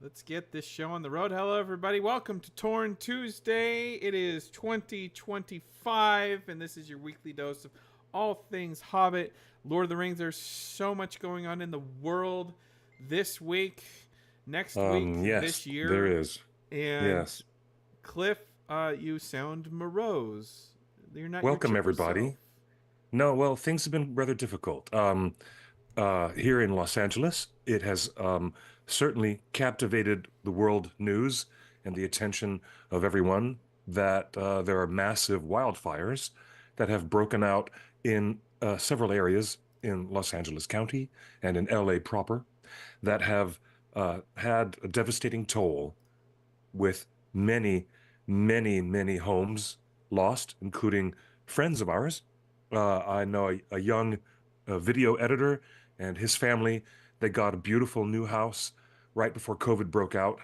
Let's get this show on the road. Hello, everybody. Welcome to Torn Tuesday. It is 2025, and this is your weekly dose of all things Hobbit, Lord of the Rings. There's so much going on in the world this week, next week, Yes, this there year. is. And Yes. Cliff, you sound morose. You're not your Welcome, chipper self. everybody. No, well, things have been rather difficult. Here in Los Angeles, it has certainly captivated the world news and the attention of everyone that there are massive wildfires that have broken out in several areas in Los Angeles County and in LA proper that have had a devastating toll with many, many homes lost, including friends of ours. I know a young video editor and his family. They got a beautiful new house right before COVID broke out,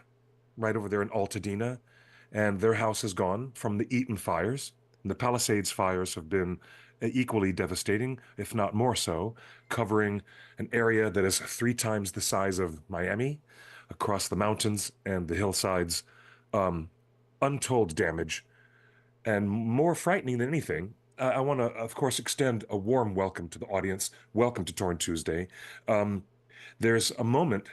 right over there in Altadena, and their house is gone from the Eaton fires. And the Palisades fires have been equally devastating, if not more so, covering an area that is 3 times the size of Miami, across the mountains and the hillsides. Um, Untold damage, and more frightening than anything. I want to, of course, extend a warm welcome to the audience. Welcome to Torn Tuesday. Um, there's a moment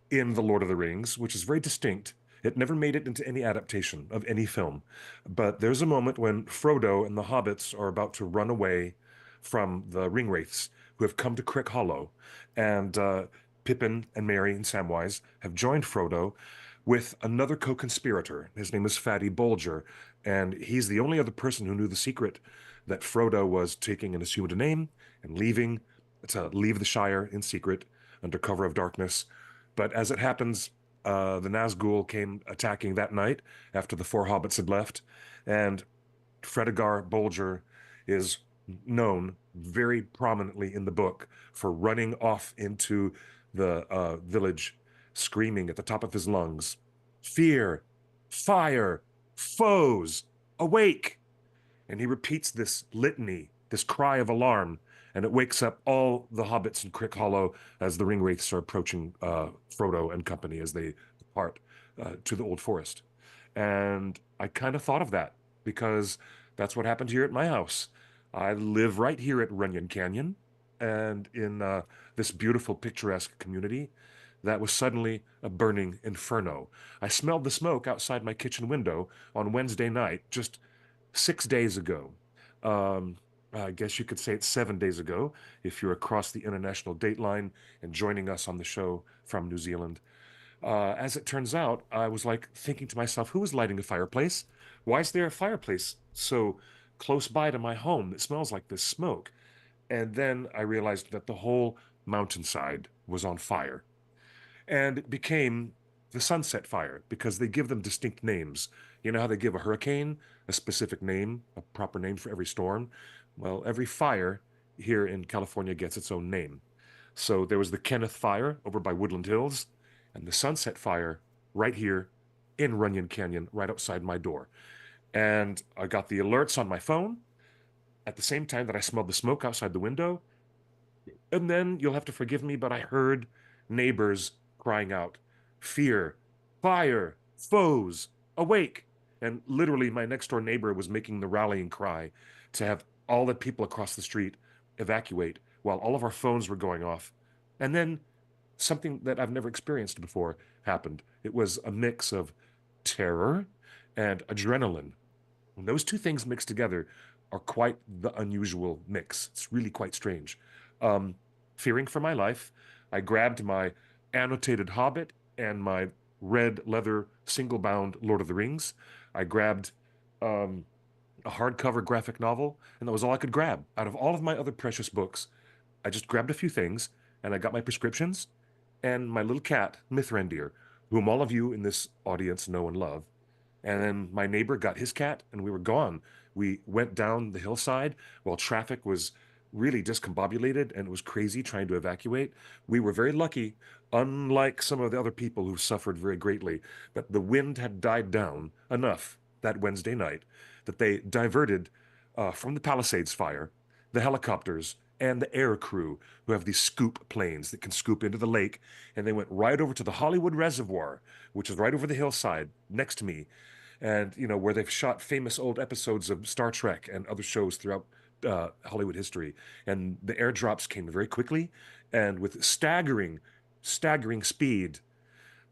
in The Lord of the Rings, which is very distinct. It never made it into any adaptation of any film. But there's a moment when Frodo and the hobbits are about to run away from the Ringwraiths who have come to Crick Hollow. And Pippin and Merry and Samwise have joined Frodo with another co-conspirator. His name is Fatty Bolger, and he's the only other person who knew the secret that Frodo was taking an assumed name and leaving to leave the Shire in secret under cover of darkness. But as it happens, the Nazgul came attacking that night after the four hobbits had left, and Fredegar Bolger is known very prominently in the book for running off into the village, screaming at the top of his lungs, "Fear, fire, foes, awake!" And he repeats this litany, this cry of alarm, and it wakes up all the hobbits in Crick Hollow as the Ringwraiths are approaching Frodo and company as they depart to the Old Forest. And I kind of thought of that because that's what happened here at my house. I live right here at Runyon Canyon and in this beautiful, picturesque community that was suddenly a burning inferno. I smelled the smoke outside my kitchen window on Wednesday night, just 6 days ago. Um, I guess you could say it's 7 days ago if you're across the international date line and joining us on the show from New Zealand. As it turns out, I was like thinking to myself, who is lighting a fireplace? Why is there a fireplace so close by to my home that smells like this smoke? And then I realized that the whole mountainside was on fire. And it became the Sunset Fire because they give them distinct names. You know how they give a hurricane a specific name, a proper name for every storm? Well, every fire here in California gets its own name. So there was the Kenneth Fire over by Woodland Hills and the Sunset Fire right here in Runyon Canyon, right outside my door. And I got the alerts on my phone at the same time that I smelled the smoke outside the window. And then you'll have to forgive me, but I heard neighbors crying out, "Fear, fire, foes, awake." And literally, my next door neighbor was making the rallying cry to have all the people across the street evacuate while all of our phones were going off. And then something that I've never experienced before happened. It was a mix of terror and adrenaline. And those two things mixed together are quite the unusual mix. It's really quite strange. Um, Fearing for my life, I grabbed my annotated Hobbit and my red leather single bound Lord of the Rings. I grabbed um, a hardcover graphic novel, and that was all I could grab. Out of all of my other precious books, I just grabbed a few things, and I got my prescriptions and my little cat, Mithrandir, whom all of you in this audience know and love. And then my neighbor got his cat, and we were gone. We went down the hillside while traffic was really discombobulated and it was crazy trying to evacuate. We were very lucky, unlike some of the other people who suffered very greatly, that the wind had died down enough that Wednesday night that they diverted from the Palisades fire the helicopters and the air crew who have these scoop planes that can scoop into the lake. And they went right over to the Hollywood Reservoir, which is right over the hillside next to me. And, where they've shot famous old episodes of Star Trek and other shows throughout Hollywood history. And the airdrops came very quickly and with staggering speed.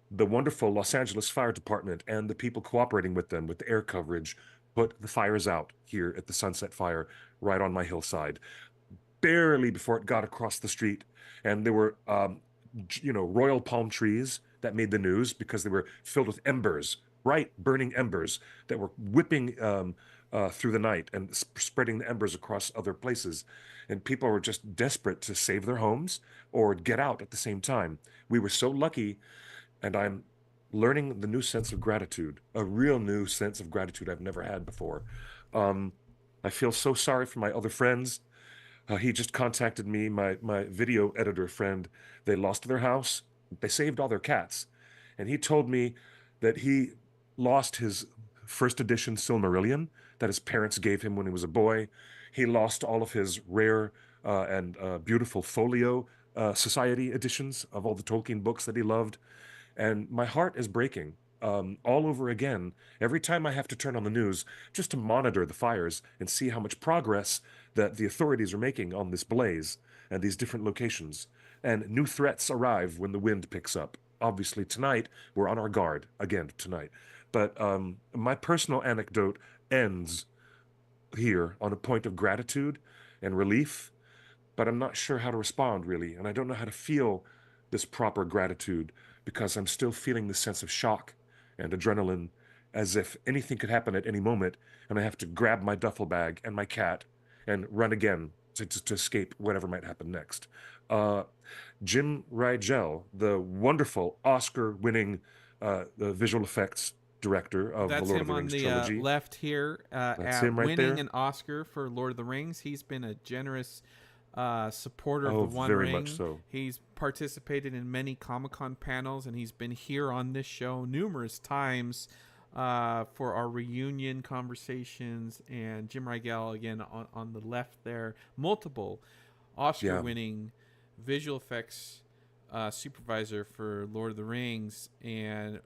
The wonderful Los Angeles Fire Department and the people cooperating with them with the air coverage put the fires out here at the Sunset Fire right on my hillside, barely before it got across the street. And there were, royal palm trees that made the news because they were filled with embers, bright burning embers that were whipping through the night and spreading the embers across other places. And people were just desperate to save their homes or get out at the same time. We were so lucky, and I'm learning the new sense of gratitude, a real new sense of gratitude I've never had before. Um, I feel so sorry for my other friends. He just contacted me, my video editor friend. They lost their house. They saved all their cats. And he told me that he lost his first edition Silmarillion that his parents gave him when he was a boy. He lost all of his rare and beautiful folio society editions of all the Tolkien books that he loved. And my heart is breaking all over again every time I have to turn on the news just to monitor the fires and see how much progress that the authorities are making on this blaze and these different locations. And new threats arrive when the wind picks up. Obviously, tonight, we're on our guard again tonight. But my personal anecdote ends here on a point of gratitude and relief, but I'm not sure how to respond really. And I don't know how to feel this proper gratitude because I'm still feeling this sense of shock and adrenaline as if anything could happen at any moment. And I have to grab my duffel bag and my cat and run again to escape whatever might happen next. Uh, Jim Rigel, the wonderful Oscar-winning the visual effects director of the That's Lord of him the on Rings the trilogy. left here, That's at him right winning there. an Oscar for Lord of the Rings. He's been a generous supporter of Oh, the One very much Ring. so. He's participated in many Comic-Con panels, and he's been here on this show numerous times for our reunion conversations. And Jim Rigel, again, on the left there, multiple Yeah. Oscar-winning visual effects supervisor for Lord of the Rings. And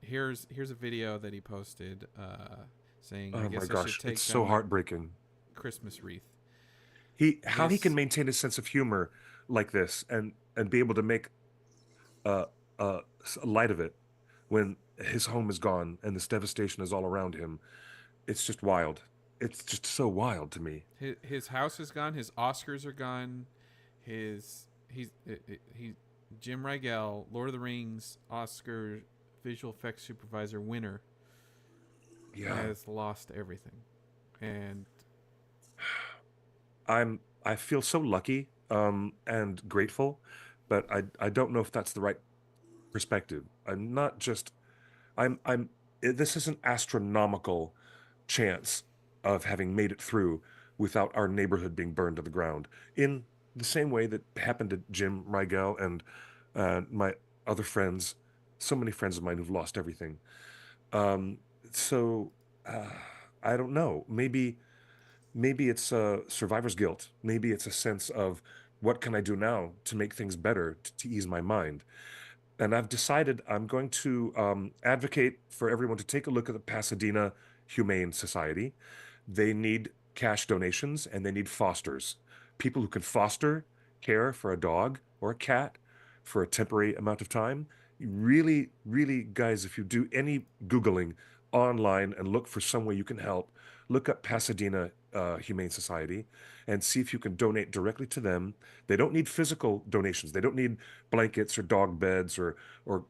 here's a video that he posted saying, "I Oh my guess I should gosh, it's take so down my heartbreaking. Christmas wreath." How he can This maintain a sense of humor like this and be able to make uh light of it when his home is gone and this devastation is all around him. It's just wild. It's just so wild to me. his house is gone. His Oscars are gone. He Jim Rigel, Lord of the Rings Oscar visual effects supervisor winner, Yeah. has lost everything. And I feel so lucky and grateful, but I don't know if that's the right perspective. I'm not just this is an astronomical chance of having made it through without our neighborhood being burned to the ground in the same way that happened to Jim Rigel and my other friends, so many friends of mine who've lost everything. Um, so uh, I don't know. Maybe it's survivor's guilt. Maybe it's a sense of what can I do now to make things better to ease my mind. And I've decided I'm going to advocate for everyone to take a look at the Pasadena Humane Society. They need cash donations and they need fosters, people who can foster care for a dog or a cat for a temporary amount of time. Really, really, guys, if you do any Googling online and look for some way you can help, look up Pasadena Humane Society and see if you can donate directly to them. They don't need physical donations. They don't need blankets or dog beds or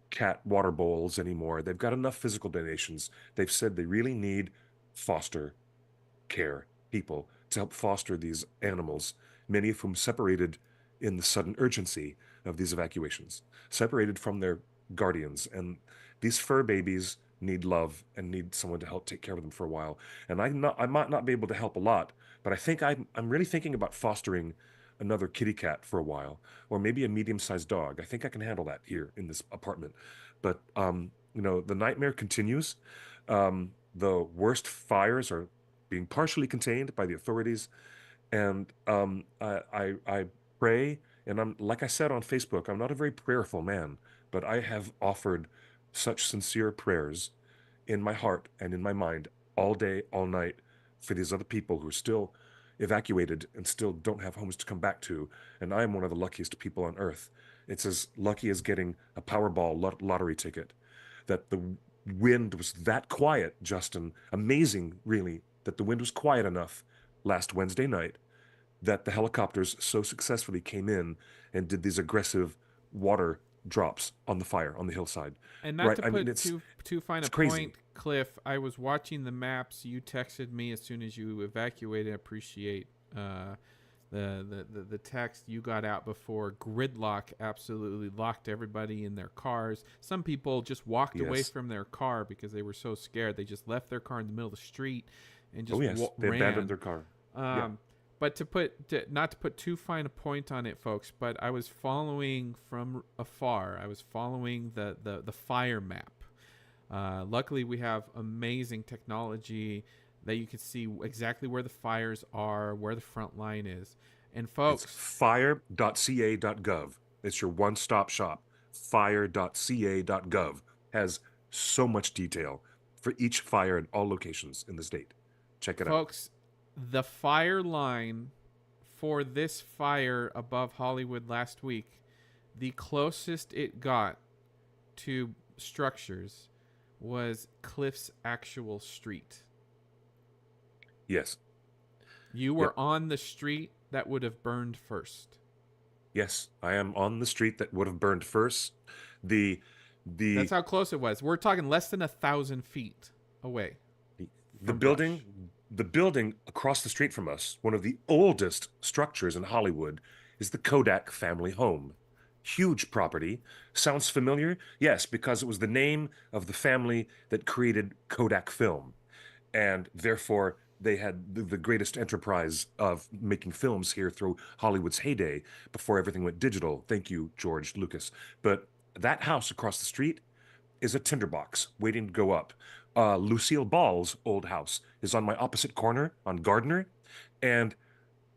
cat water bowls anymore. They've got enough physical donations. They've said they really need foster care people to help foster these animals, many of whom separated in the sudden urgency of these evacuations, separated from their guardians. And these fur babies need love and need someone to help take care of them for a while. And I might not be able to help a lot, but I think I'm really thinking about fostering another kitty cat for a while, or maybe a medium-sized dog. I think I can handle that here in this apartment. But the nightmare continues. The worst fires are being partially contained by the authorities, And I pray, and I'm like I said on Facebook, I'm not a very prayerful man, but I have offered such sincere prayers in my heart and in my mind all day, all night for these other people who are still evacuated and still don't have homes to come back to. And I am one of the luckiest people on earth. It's as lucky as getting a Powerball lottery ticket. That the wind was that quiet, Justin. Amazing, really, that the wind was quiet enough last Wednesday night that the helicopters so successfully came in and did these aggressive water drops on the fire on the hillside. And not Right? to I mean, put too fine it's a crazy. point, Cliff, I was watching the maps. You texted me as soon as you evacuated. I appreciate the text you got out before gridlock absolutely locked everybody in their cars. Some people just walked away Yes. from their car because they were so scared. They just left their car in the middle of the street and Oh just yes, they abandoned ran. their car. Yeah. Um, but not to put too fine a point on it, folks, but I was following from afar. I was following the fire map. Luckily, we have amazing technology that you can see exactly where the fires are, where the front line is. And It's folks, fire.ca.gov. It's your one-stop shop. Fire.ca.gov has so much detail for each fire in all locations in the state. Check it out. folks, the fire line for this fire above Hollywood last week, the closest it got to structures was Cliff's actual street. Yes. You Yep. were on the street that would have burned first. Yes, I am on the street that would have burned first. The That's the how close it was. We're talking less than 1,000 feet away the from brush. building across the street from us, one of the oldest structures in Hollywood, is the Kodak family home. Huge property. Sounds familiar? Yes, because it was the name of the family that created Kodak film. And therefore they had the greatest enterprise of making films here through Hollywood's heyday before everything went digital. Thank you, George Lucas. But that house across the street is a tinderbox waiting to go up. Lucille Ball's old house is on my opposite corner on Gardner, and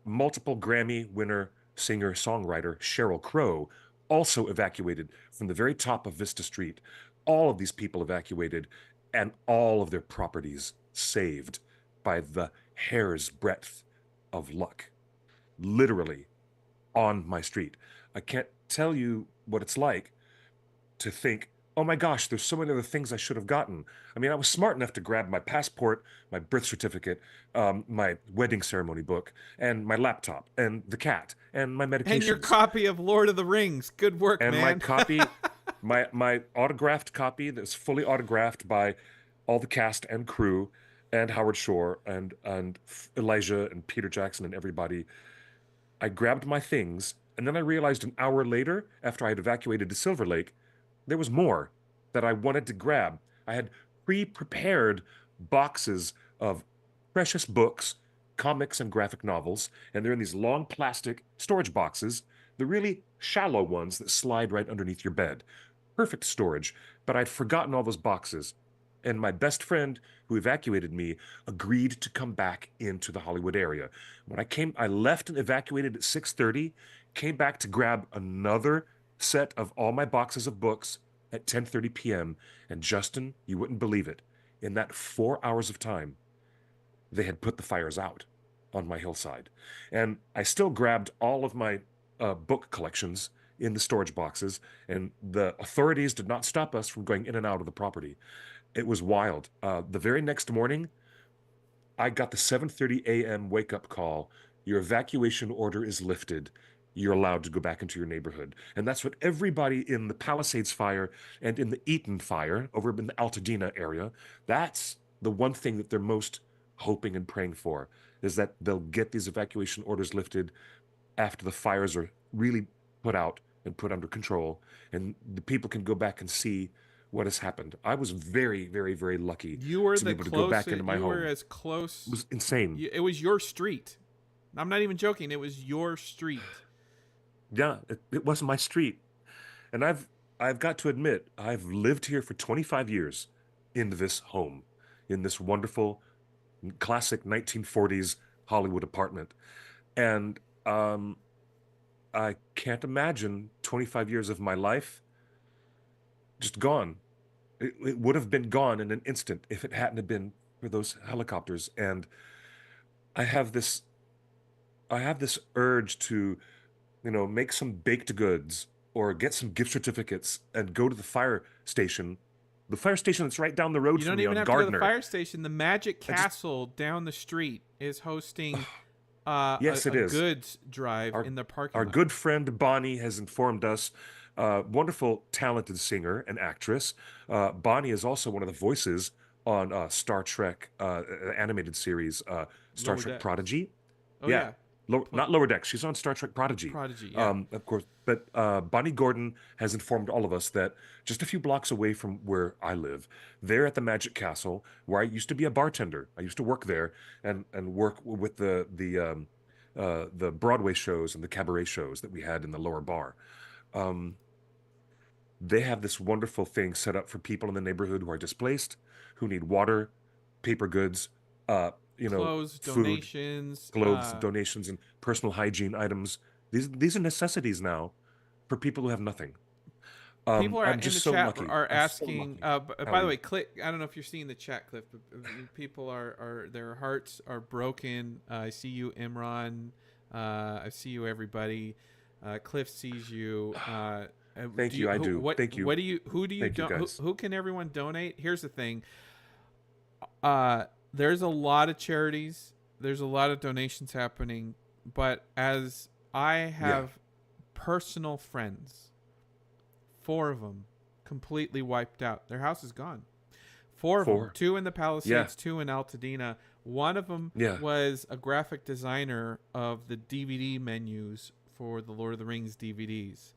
multiple Grammy winner singer songwriter Sheryl Crow also evacuated from the very top of Vista Street. All of these people evacuated, and all of their properties saved by the hair's breadth of luck, literally on my street. I can't tell you what it's like to think, oh my gosh, there's so many other things I should have gotten. I mean, I was smart enough to grab my passport, my birth certificate, my wedding ceremony book, and my laptop, and the cat, and my And your medications, copy of Lord of the Rings. Good work, and my man. copy, my autographed copy that's fully autographed by all the cast and crew, and Howard Shore, and Elijah and Peter Jackson and everybody. I grabbed my things, and then I realized an hour later, after I had evacuated to Silver Lake, there was more that I wanted to grab. I had pre-prepared boxes of precious books, comics, and graphic novels, and they're in these long plastic storage boxes, the really shallow ones that slide right underneath your bed. Perfect storage, but I'd forgotten all those boxes. And my best friend who evacuated me agreed to come back into the Hollywood area. When I left and evacuated at 6:30, came back to grab another set of all my boxes of books at 10:30 p.m. And Justin, you wouldn't believe it. In that 4 hours of time, they had put the fires out on my hillside. And I still grabbed all of my book collections in the storage boxes, and the authorities did not stop us from going in and out of the property. It was wild. The very next morning, I got the 7:30 a.m. wake up call. Your evacuation order is lifted. You're allowed to go back into your neighborhood. And that's what everybody in the Palisades fire and in the Eaton fire over in the Altadena area, that's the one thing that they're most hoping and praying for, is that they'll get these evacuation orders lifted after the fires are really put out and put under control, and the people can go back and see what has happened. I was very, very, very lucky You were to be the able to go back into closest. my You were home. as It close. was insane. It was your street. I'm not even joking. It was your street. Yeah, it wasn't my street. And I've got to admit, I've lived here for 25 years in this home, in this wonderful classic 1940s Hollywood apartment. And I can't imagine 25 years of my life just gone. It would have been gone in an instant if it hadn't have been for those helicopters. And I have this I have this urge to, make some baked goods or get some gift certificates and go to the fire station that's right down the road You from don't me even on have to go to the Gardner. fire station. The Magic I just, Castle down the street is hosting yes, it a is. goods drive Our in the parking our lot. good friend Bonnie has informed us. Wonderful, talented singer and actress. Bonnie is also one of the voices on Star Trek animated series, Star Lower Trek Decks. Prodigy. Oh Yeah, yeah, not Lower Decks. She's on Star Trek Prodigy, Prodigy. Yeah. of course. But Bonnie Gordon has informed all of us that just a few blocks away from where I live, there at the Magic Castle, where I used to be a bartender. I used to work there and work with the Broadway shows and the cabaret shows that we had in the lower bar. Um, they have this wonderful thing set up for people in the neighborhood who are displaced, who need water, paper goods, uh, Clothes, food, donations. clothes, donations, and personal hygiene items. These are necessities now for people who have nothing. People are I'm in the just so chat lucky. are I'm so asking. lucky. How By are the you? way, Cliff. I don't know if you're seeing the chat, Cliff. But people are their hearts are broken. I see you, Imran. I see you, everybody. Cliff sees you. Thank you. I do. Thank you. what do you who do you Thank you, don't guys. who can everyone donate? Here's the thing. There's a lot of charities. There's a lot of donations happening, but as I Yeah, have personal friends, four of them completely wiped out. Their house is gone. Four of them, four. two in the Yeah, Palisades, two in Altadena. One of them yeah. was a graphic designer of the DVD menus for the Lord of the Rings DVDs.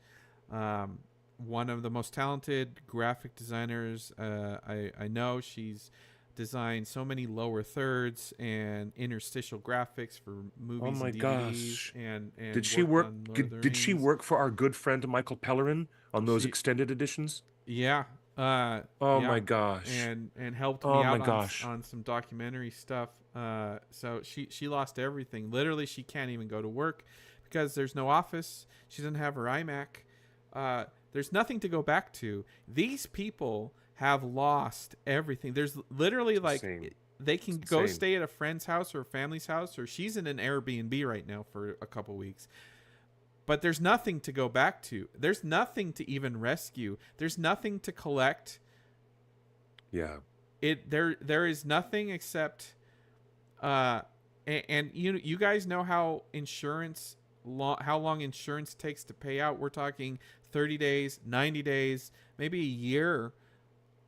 Um, one of the most talented graphic designers I know. She's designed so many lower thirds and interstitial graphics for Oh movies my and DVDs gosh. and worked on Lord of the Did she Rings. work for our good friend Michael Pellerin on those She extended editions? Yeah, Oh yeah, my gosh. and helped me Oh my out gosh. on some documentary stuff. So she lost everything. Literally, she can't even go to work because there's no office. She doesn't have her iMac. There's nothing to go back to. These people have lost everything. There's literally Insane. they It's can go insane. stay at a friend's house or a family's house, or she's in an Airbnb right now for a couple weeks, but there's nothing to go back to. There's nothing to even rescue. There's nothing to collect. Yeah. There is nothing except uh and you guys know how how long insurance takes to pay out. We're talking 30 days, 90 days, maybe a year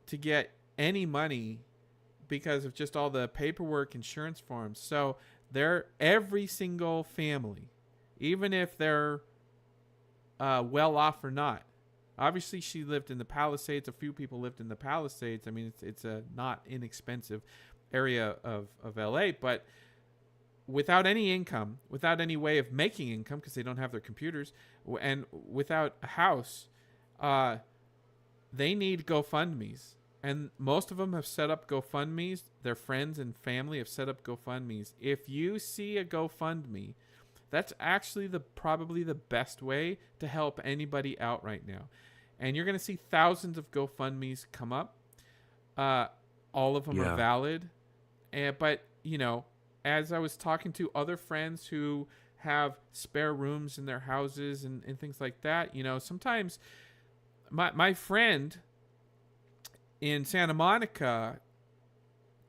to get any money because of just all the paperwork, insurance forms. So they're every single family, even if they're well off or not. Obviously, she lived in the Palisades. A few people lived in the Palisades. I mean, it's a not inexpensive area of LA, but without any income, without any way of making income because they don't have their computers, and without a house, they need GoFundMe's. And most of them have set up GoFundMe's. Their friends and family have set up GoFundMe's. If you see a GoFundMe, that's actually probably the best way to help anybody out right now. And you're going to see thousands of GoFundMe's come up. All of them are Yeah. valid. But, as I was talking to other friends who have spare rooms in their houses and things like that, sometimes my friend in Santa Monica,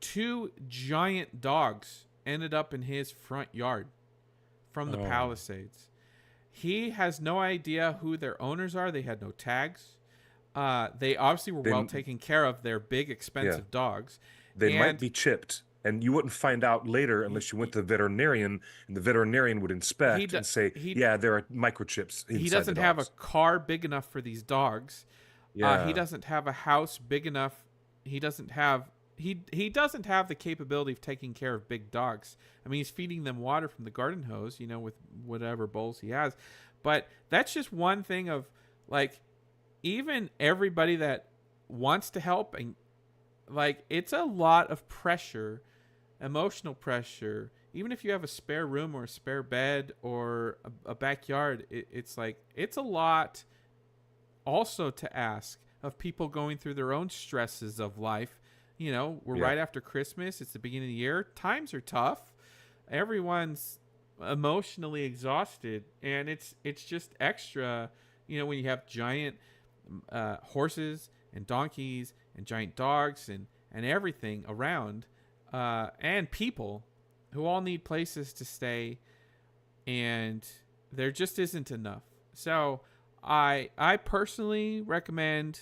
two giant dogs ended up in his front yard from the Oh, Palisades. He has no idea who their owners are. They had no tags. They obviously were well they taken care of. They're big, yeah. expensive dogs. They might And be chipped, and you wouldn't find out later he, unless you went to the veterinarian, and the veterinarian would he, inspect and say, he, "Yeah, there are microchips he inside the doesn't have a dogs." car big enough for these dogs. He Yeah. doesn't have a house big enough. He doesn't have he doesn't have the capability of taking care of big dogs. I mean, he's feeding them water from the garden hose, with whatever bowls he has. But that's just one thing of like even everybody that wants to help and it's a lot of pressure, emotional pressure, even if you have a spare room or a spare bed or a backyard, it's like it's a lot also to ask of people going through their own stresses of life. You know, we're Yeah. right after Christmas. It's the beginning of the year. Times are tough. Everyone's emotionally exhausted, and it's just extra. You know, when you have giant horses and donkeys and giant dogs and everything around, and people who all need places to stay, and there just isn't enough. So I personally recommend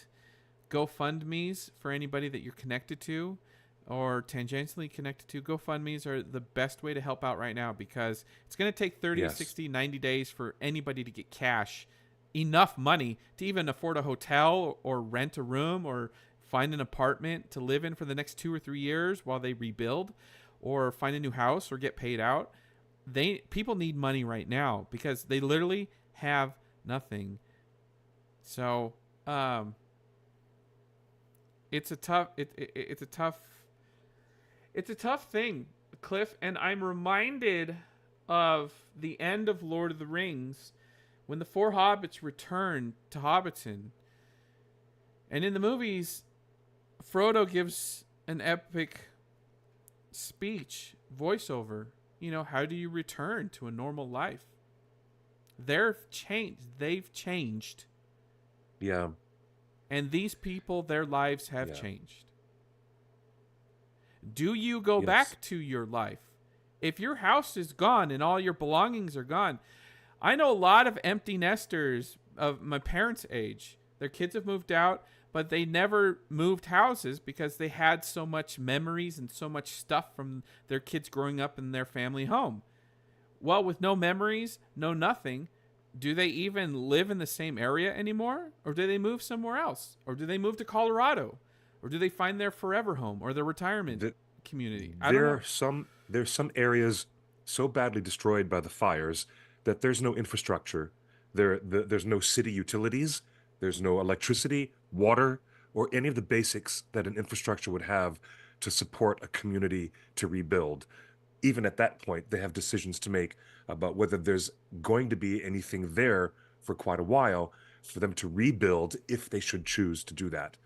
GoFundMe's for anybody that you're connected to or tangentially connected to. GoFundMe's are the best way to help out right now, because it's going to take 30, Yes. 60, 90 days for anybody to get cash, enough money to even afford a hotel or rent a room or find an apartment to live in for the next 2 or 3 years while they rebuild, or find a new house or get paid out. People need money right now because they literally have nothing. So, it's a tough thing, Cliff, and I'm reminded of the end of Lord of the Rings when the four hobbits return to Hobbiton. And in the movies, Frodo gives an epic speech, voiceover. You know, how do you return to a normal life? They've changed. Yeah. And these people, their lives have Yeah. changed. Do you go Yes. back to your life? If your house is gone and all your belongings are gone, I know a lot of empty nesters of my parents' age. Their kids have moved out, but they never moved houses because they had so much memories and so much stuff from their kids growing up in their family home. Well, with no memories, no nothing, do they even live in the same area anymore? Or do they move somewhere else? Or do they move to Colorado? Or do they find their forever home or their retirement The- community? I don't know. There's some areas so badly destroyed by the fires that there's no infrastructure. There's no city utilities. There's no electricity, water, or any of the basics that an infrastructure would have to support a community to rebuild. Even at that point, they have decisions to make about whether there's going to be anything there for quite a while for them to rebuild if they should choose to do that.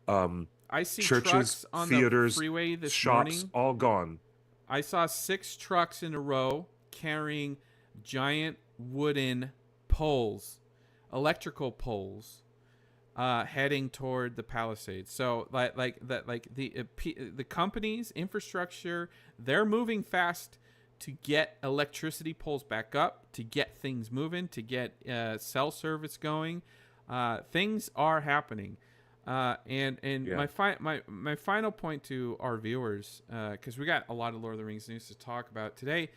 I see Churches, trucks on the theaters, freeway this shops, morning. all gone. I saw 6 trucks in a row carrying giant wooden poles, electrical poles, heading toward the Palisades. So the companies, infrastructure, they're moving fast to get electricity poles back up, to get things moving, to get cell service going. Things are happening. And Yeah. my final point to our viewers, because we got a lot of Lord of the Rings news to talk about today.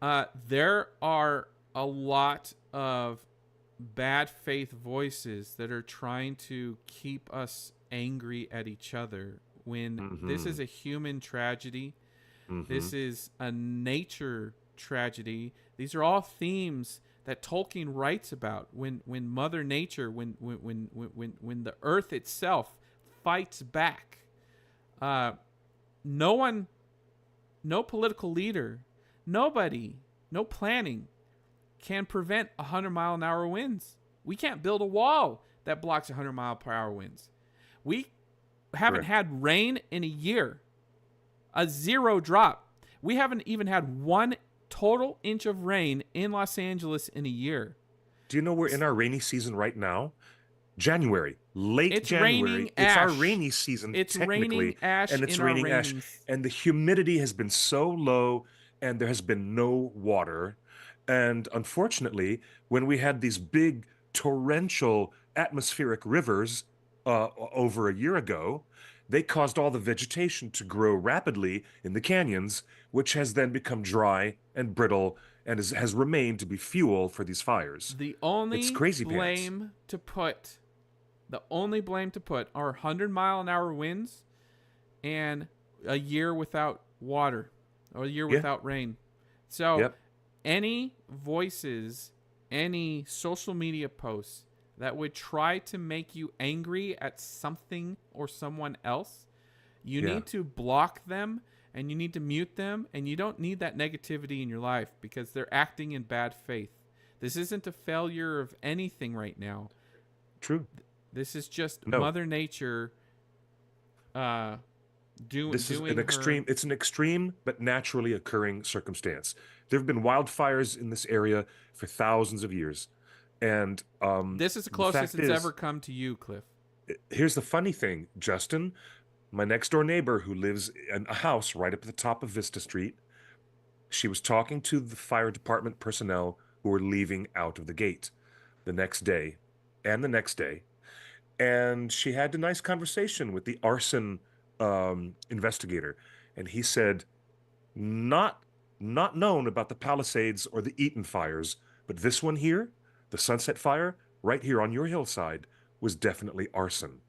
There are a lot of bad faith voices that are trying to keep us angry at each other when this is a human tragedy. This is a nature tragedy. These are all themes that Tolkien writes about when Mother Nature, when the earth itself fights back. No political leader, nobody, no planning can prevent 100-mile-an-hour winds. We can't build a wall that blocks 100-mile-per-hour winds. We haven't had rain in a year. A 0 drop. We haven't even had 1 total inch of rain in Los Angeles in a year. Do you know we're in our rainy season right now? January, late It's January. raining It's our ash. rainy season, It's technically, raining ash and it's in our raining ash, rains. and the humidity has been so low, and there has been no water. And unfortunately, when we had these big torrential atmospheric rivers over a year ago, they caused all the vegetation to grow rapidly in the canyons, which has then become dry and brittle and has remained to be fuel for these fires. The It's only crazy pants. blame to put are 100-mile-an-hour winds and a year without water or a year without rain. So Yep. any voices, any social media posts that would try to make you angry at something or someone else, you Yeah. need to block them and you need to mute them, and you don't need that negativity in your life because they're acting in bad faith. This isn't a failure of anything right now. True. This is just No. Mother Nature This is doing an her. extreme, it's an extreme but naturally occurring circumstance. There have been wildfires in this area for thousands of years. And This is the the closest fact it's ever is, come to you, Cliff. here's the funny thing, Justin, my next door neighbor who lives in a house right up at the top of Vista Street, she was talking to the fire department personnel who were leaving out of the gate the next day and the next day. And she had a nice conversation with the arson investigator. And he said, not not known about the Palisades or the Eaton fires, but this one here, the Sunset Fire, right here on your hillside, was definitely arson.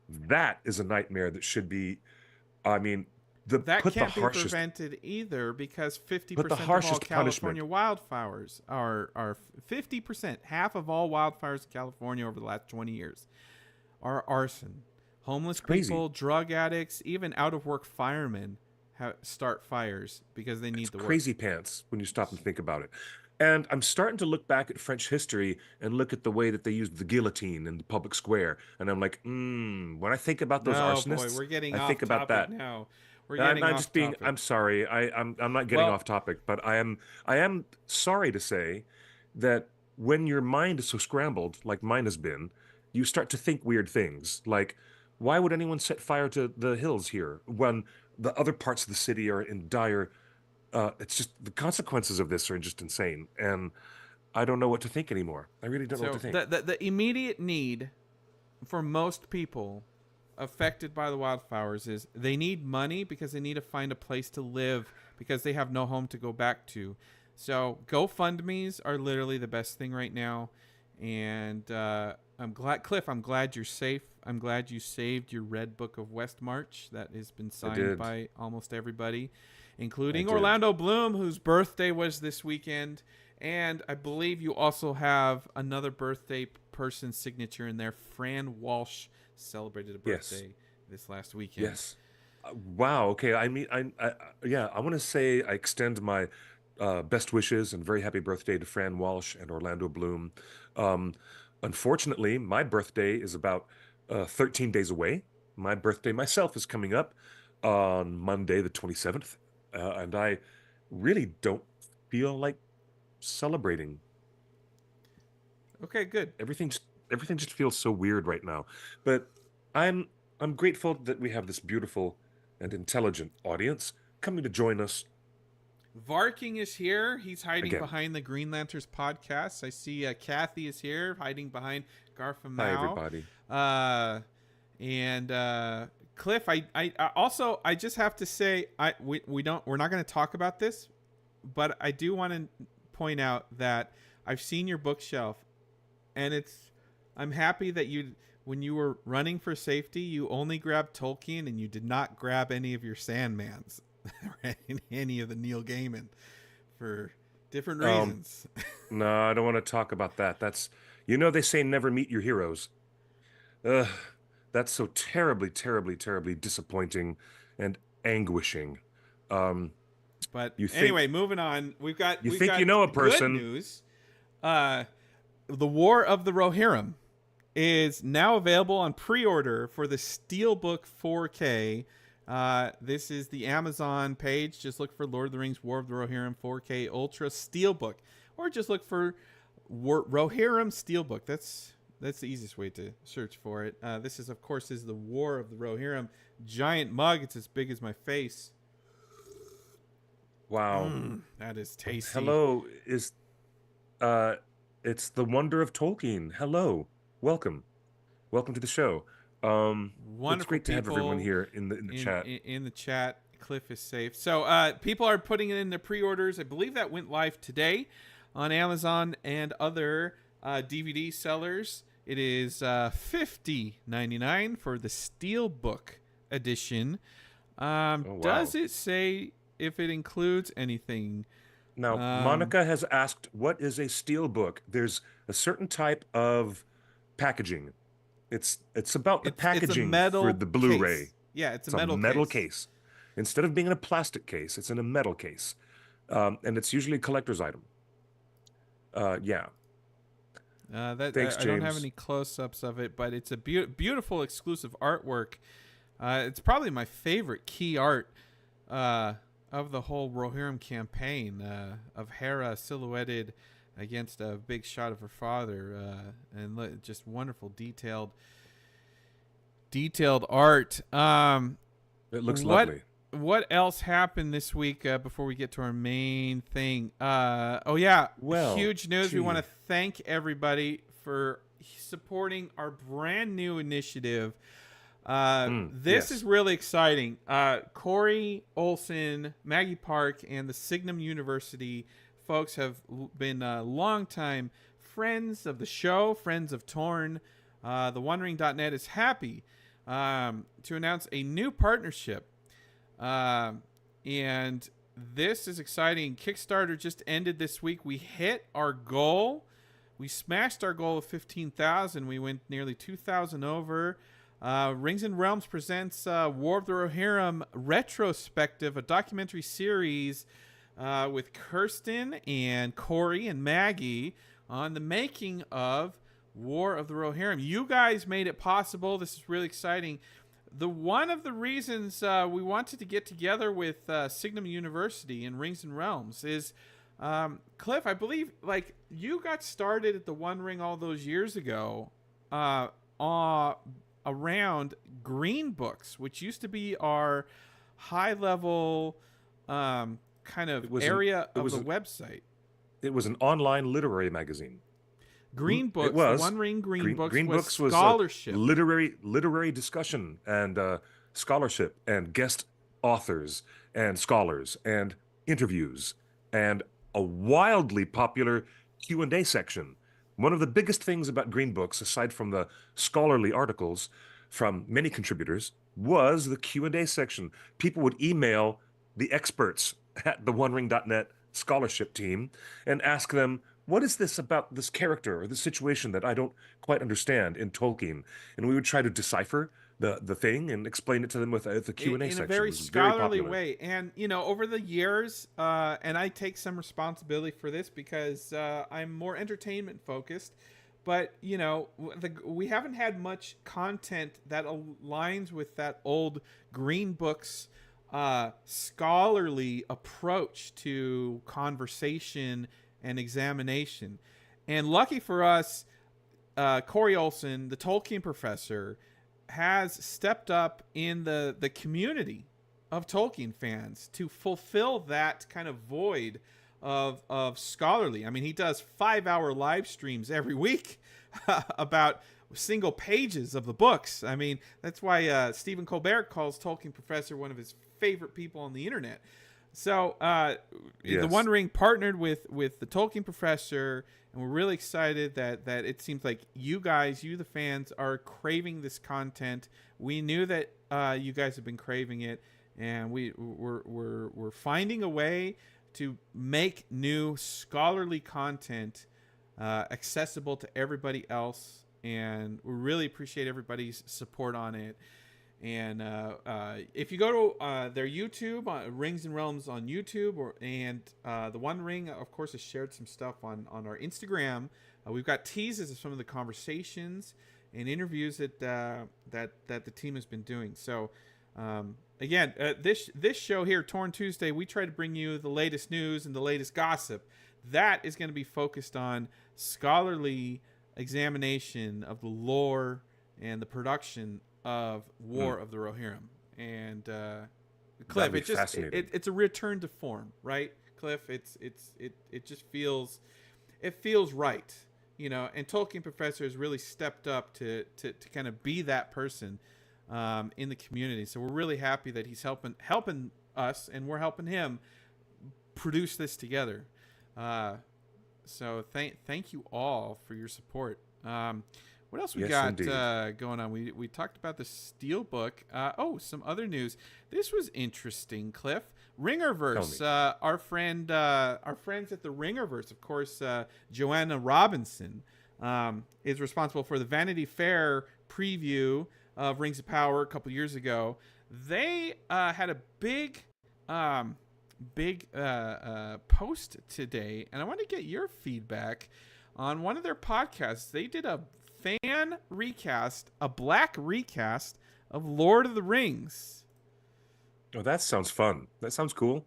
That is a nightmare that should be, I mean, the That put the can't be harshest prevented either because put the 50% of all harshest punishment. California wildfires are 50%, half of all wildfires in California over the last 20 years are arson. Homeless It's crazy. people, drug addicts, even out of work firemen start fires because they need It's the work. crazy pants when you stop and think about it. And I'm starting to look back at French history and look at the way that they used the guillotine in the public square. And I'm like, when I think about those No, boy, arsonists, we're getting I off think about topic that. now. We're I'm, getting I'm off just being, topic. I'm sorry. I'm not getting Well, off topic, but I am sorry to say that when your mind is so scrambled, like mine has been, you start to think weird things. Like, why would anyone set fire to the hills here when the other parts of the city are in dire, it's just the consequences of this are just insane. And I don't know what to think anymore. I really don't know what to so think. the immediate need for most people affected by the wildfires is they need money because they need to find a place to live because they have no home to go back to. So GoFundMe's are literally the best thing right now. And I'm glad, Cliff, I'm glad you're safe. I'm glad you saved your Red Book of West March that has been I signed did. by almost everybody, I including did. Orlando Bloom, whose birthday was this weekend. And I believe you also have another birthday person's signature in there. Fran Walsh celebrated a Yes. birthday this last weekend. Yes. Wow. Okay. I mean, yeah, I want to say I extend my best wishes and very happy birthday to Fran Walsh and Orlando Bloom. Um, Unfortunately, my birthday is about 13 days away. My birthday myself is coming up on Monday, the 27th. And I really don't feel like celebrating. Okay, good. Everything just feels so weird right now. But I'm I'm grateful that we have this beautiful and intelligent audience coming to join us Varking is here. He's hiding again. behind the Green Lanterns podcast. I see Kathy is here, hiding behind Garfa Hi, Mao. everybody. And Cliff, I also I just have to say we're not going to talk about this, but I do want to point out that I've seen your bookshelf, and I'm happy that when you were running for safety, you only grabbed Tolkien and you did not grab any of your Sandmans or any of the Neil Gaiman for different reasons. No, I don't want to talk about that. They say never meet your heroes. Ugh, that's so terribly, terribly, terribly disappointing and anguishing. Um, But you think anyway, moving on. We've got you know a good person. news. The War of the Rohirrim is now available on pre-order for the Steelbook 4K. This is the Amazon page. Just look for Lord of the Rings War of the Rohirrim 4K Ultra Steelbook, or just look for Rohirrim Steelbook. That's the easiest way to search for it. This is, of course, the War of the Rohirrim giant mug. It's as big as my face. Wow. That is tasty. Hello, it's the wonder of Tolkien. Hello, welcome to the show. Wonderful it's great to have everyone here in the chat. In the chat, Cliff is safe. So people are putting it in their pre-orders. I believe that went live today on Amazon and other DVD sellers. It is $50.99 for the Steelbook edition. Wow. Does it say if it includes anything? Now, Monica has asked, what is a steelbook? There's a certain type of packaging. It's about the packaging it's a metal for the Blu-ray. case. Yeah, it's It's a metal metal case. case. Instead of being in a plastic case, it's in a metal case, and it's usually a collector's item. Yeah. Thanks, I don't have James. any close-ups of it, but it's a beautiful exclusive artwork. It's probably my favorite key art of the whole Rohirrim campaign, of Hera silhouetted against a big shot of her father, and just wonderful detailed art. It looks lovely. What else happened this week before we get to our main thing? Oh yeah, Well, huge news. gee. We want to thank everybody for supporting our brand new initiative. This Yes. is really exciting. Corey Olson, Maggie Park, and the Signum University folks have been longtime friends of the show, friends of Torn. TheOneRing.net is happy to announce a new partnership. And this is exciting. Kickstarter just ended this week. We hit our goal. We smashed our goal of 15,000. We went nearly 2,000 over. Rings and Realms presents War of the Rohirrim retrospective, a documentary series with Kirsten and Corey and Maggie on the making of War of the Rohirrim. You guys made it possible. This is really exciting. One of the reasons we wanted to get together with Signum University and Rings and Realms is, Cliff, I believe like you got started at the One Ring all those years ago around green books, which used to be our high level kind of area of the website. It was an online literary magazine. Green Books, It was. the One Ring Green Books was was scholarship. literary discussion and scholarship and guest authors and scholars and interviews and a wildly popular Q&A section. One of the biggest things about Green Books, aside from the scholarly articles from many contributors, was the Q&A section. People would email the experts at the OneRing.net scholarship team and ask them, what is this about this character or this situation that I don't quite understand in Tolkien? And we would try to decipher the thing and explain it to them with the Q&A section. In a very scholarly way. And, you know, over the years, and I take some responsibility for this because I'm more entertainment focused, but, you know, we haven't had much content that aligns with that old Green Books scholarly approach to conversation and examination. And lucky for us, Corey Olson, the Tolkien professor, has stepped up in the community of Tolkien fans to fulfill that kind of void of scholarly. I mean, he does 5-hour live streams every week about single pages of the books. I mean, that's why Stephen Colbert calls Tolkien professor one of his favorite people on the internet. So Yes. the One Ring partnered with the Tolkien professor, and we're really excited that it seems like you guys, the fans, are craving this content. We knew that you guys have been craving it, and we're finding a way to make new scholarly content accessible to everybody else, and we really appreciate everybody's support on it. And if you go to their YouTube, Rings and Realms on YouTube, and the One Ring, of course, has shared some stuff on our Instagram. We've got teases of some of the conversations and interviews that the team has been doing. So again, this show here, Torn Tuesday, we try to bring you the latest news and the latest gossip. That is going to be focused on scholarly examination of the lore and the production of War of the Rohirrim. And Cliff, it's a return to form, right? Cliff, it just feels right, you know. And Tolkien professor has really stepped up to kind of be that person in the community. So we're really happy that he's helping us, and we're helping him produce this together. So thank you all for your support. What else we got going on? We talked about the Steelbook. Some other news. This was interesting, Cliff. Ringerverse. Our friends at the Ringerverse, of course, Joanna Robinson is responsible for the Vanity Fair preview of Rings of Power a couple years ago. they had a um, big post today, and I want to get your feedback on one of their podcasts. They did a fan recast, a black recast of Lord of the Rings. Oh, that sounds fun. That sounds cool.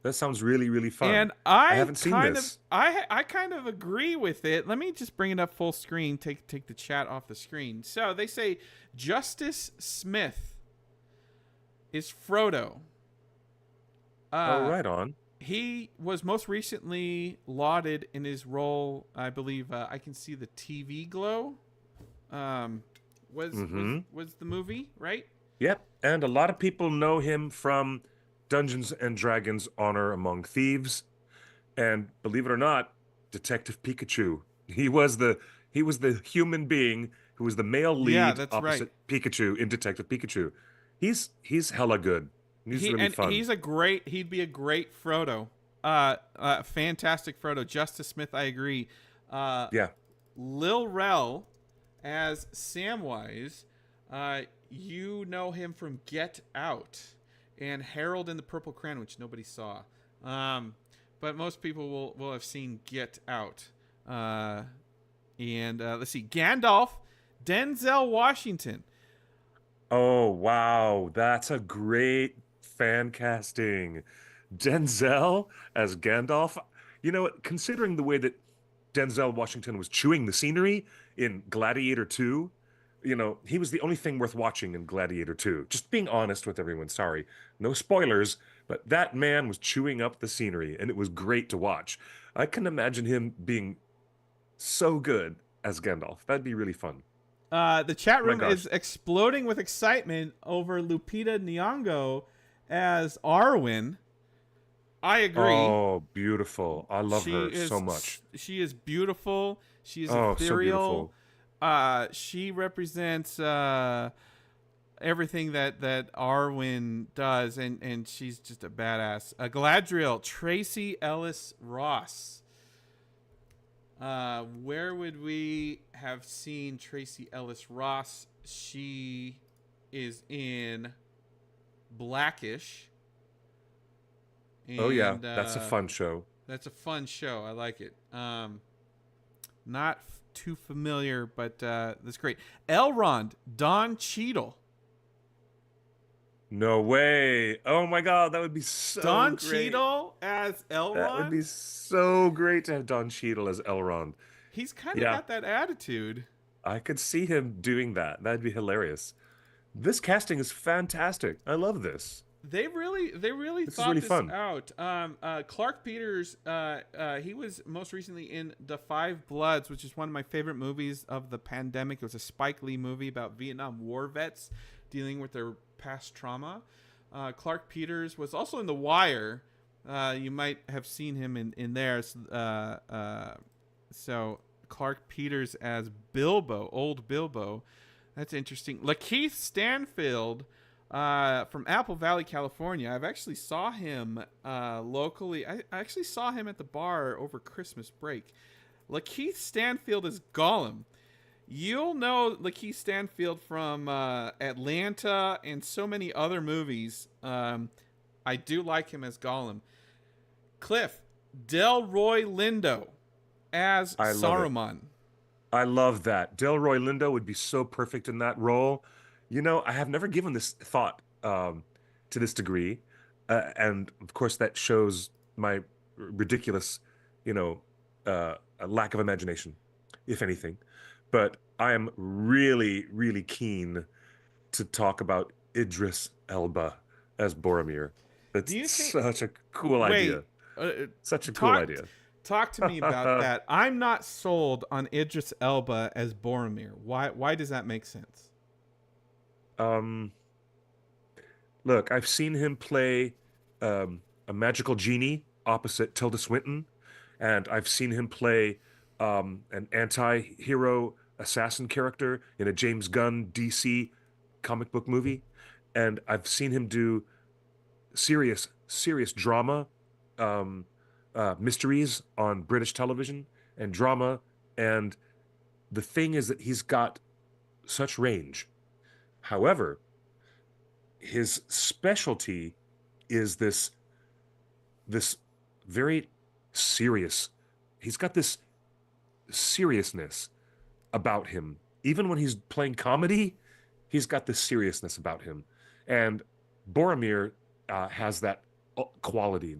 That sounds really, really fun. And I haven't seen this. I kind of agree with it. Let me just bring it up full screen. Take the chat off the screen. So they say Justice Smith is Frodo. Oh, right on. He was most recently lauded in his role. I believe I can see the TV glow. Was the movie right? Yep, and a lot of people know him from Dungeons and Dragons: Honor Among Thieves, and believe it or not, Detective Pikachu. He was the human being who was the male Yeah, lead that's opposite right. Pikachu in Detective Pikachu. He's hella good. He's really fun. He'd be a great Frodo. Fantastic Frodo. Justice Smith, I agree. Yeah. Lil Rel as Samwise. You know him from Get Out and Harold and the Purple Crayon, which nobody saw. But most people will have seen Get Out. And let's see, Gandalf, Denzel Washington. Oh, wow. That's a great fan casting. Denzel as Gandalf. You know what? Considering the way that Denzel Washington was chewing the scenery in Gladiator 2, he was the only thing worth watching in Gladiator 2. Just being honest with everyone. Sorry. No spoilers, but that man was chewing up the scenery, and it was great to watch. I can imagine him being so good as Gandalf. That'd be really fun. The chat Oh my room gosh. is exploding with excitement over Lupita Nyong'o as Arwen. I agree. Oh, beautiful. I love her so much. She is beautiful. She is Oh, so ethereal. beautiful. She represents everything that Arwen does, and she's just a badass. Galadriel, Tracy Ellis Ross. Where would we have seen Tracy Ellis Ross? She is in Blackish. And, Oh, yeah. That's a fun show. That's a fun show. I like it. Not too familiar, but that's great. Elrond, Don Cheadle. No way. Oh my God, that would be so Don great. Cheadle as Elrond. That would be so great to have Don Cheadle as Elrond. He's kind of got that attitude. I could see him doing that. That'd be hilarious. This casting is fantastic. I love this. They really thought really this fun. out. Clark Peters, he was most recently in The Five Bloods, which is one of my favorite movies of the pandemic. It was a Spike Lee movie about Vietnam War vets dealing with their past trauma. Clark Peters was also in The Wire. You might have seen him in there. So Clark Peters as Bilbo, old Bilbo. That's interesting. Lakeith Stanfield from Apple Valley, California. I've actually saw him locally. I actually saw him at the bar over Christmas break. Lakeith Stanfield is Gollum. You'll know Lakeith Stanfield from Atlanta and so many other movies. I do like him as Gollum. Cliff, Delroy Lindo as Saruman. I love that. Delroy Lindo would be so perfect in that role. I have never given this thought to this degree. And of course, that shows my ridiculous, lack of imagination, if anything. But I am really, really keen to talk about Idris Elba as Boromir. That's such a cool idea. Such a cool idea. Talk to me about that. I'm not sold on Idris Elba as Boromir. Why does that make sense? Look, I've seen him play a magical genie opposite Tilda Swinton, and I've seen him play an anti-hero assassin character in a James Gunn DC comic book movie, and I've seen him do serious drama, mysteries on British television and drama, and the thing is that he's got such range. However, his specialty is this very serious. He's got this seriousness about him. Even when he's playing comedy, he's got this seriousness about him. And Boromir has that quality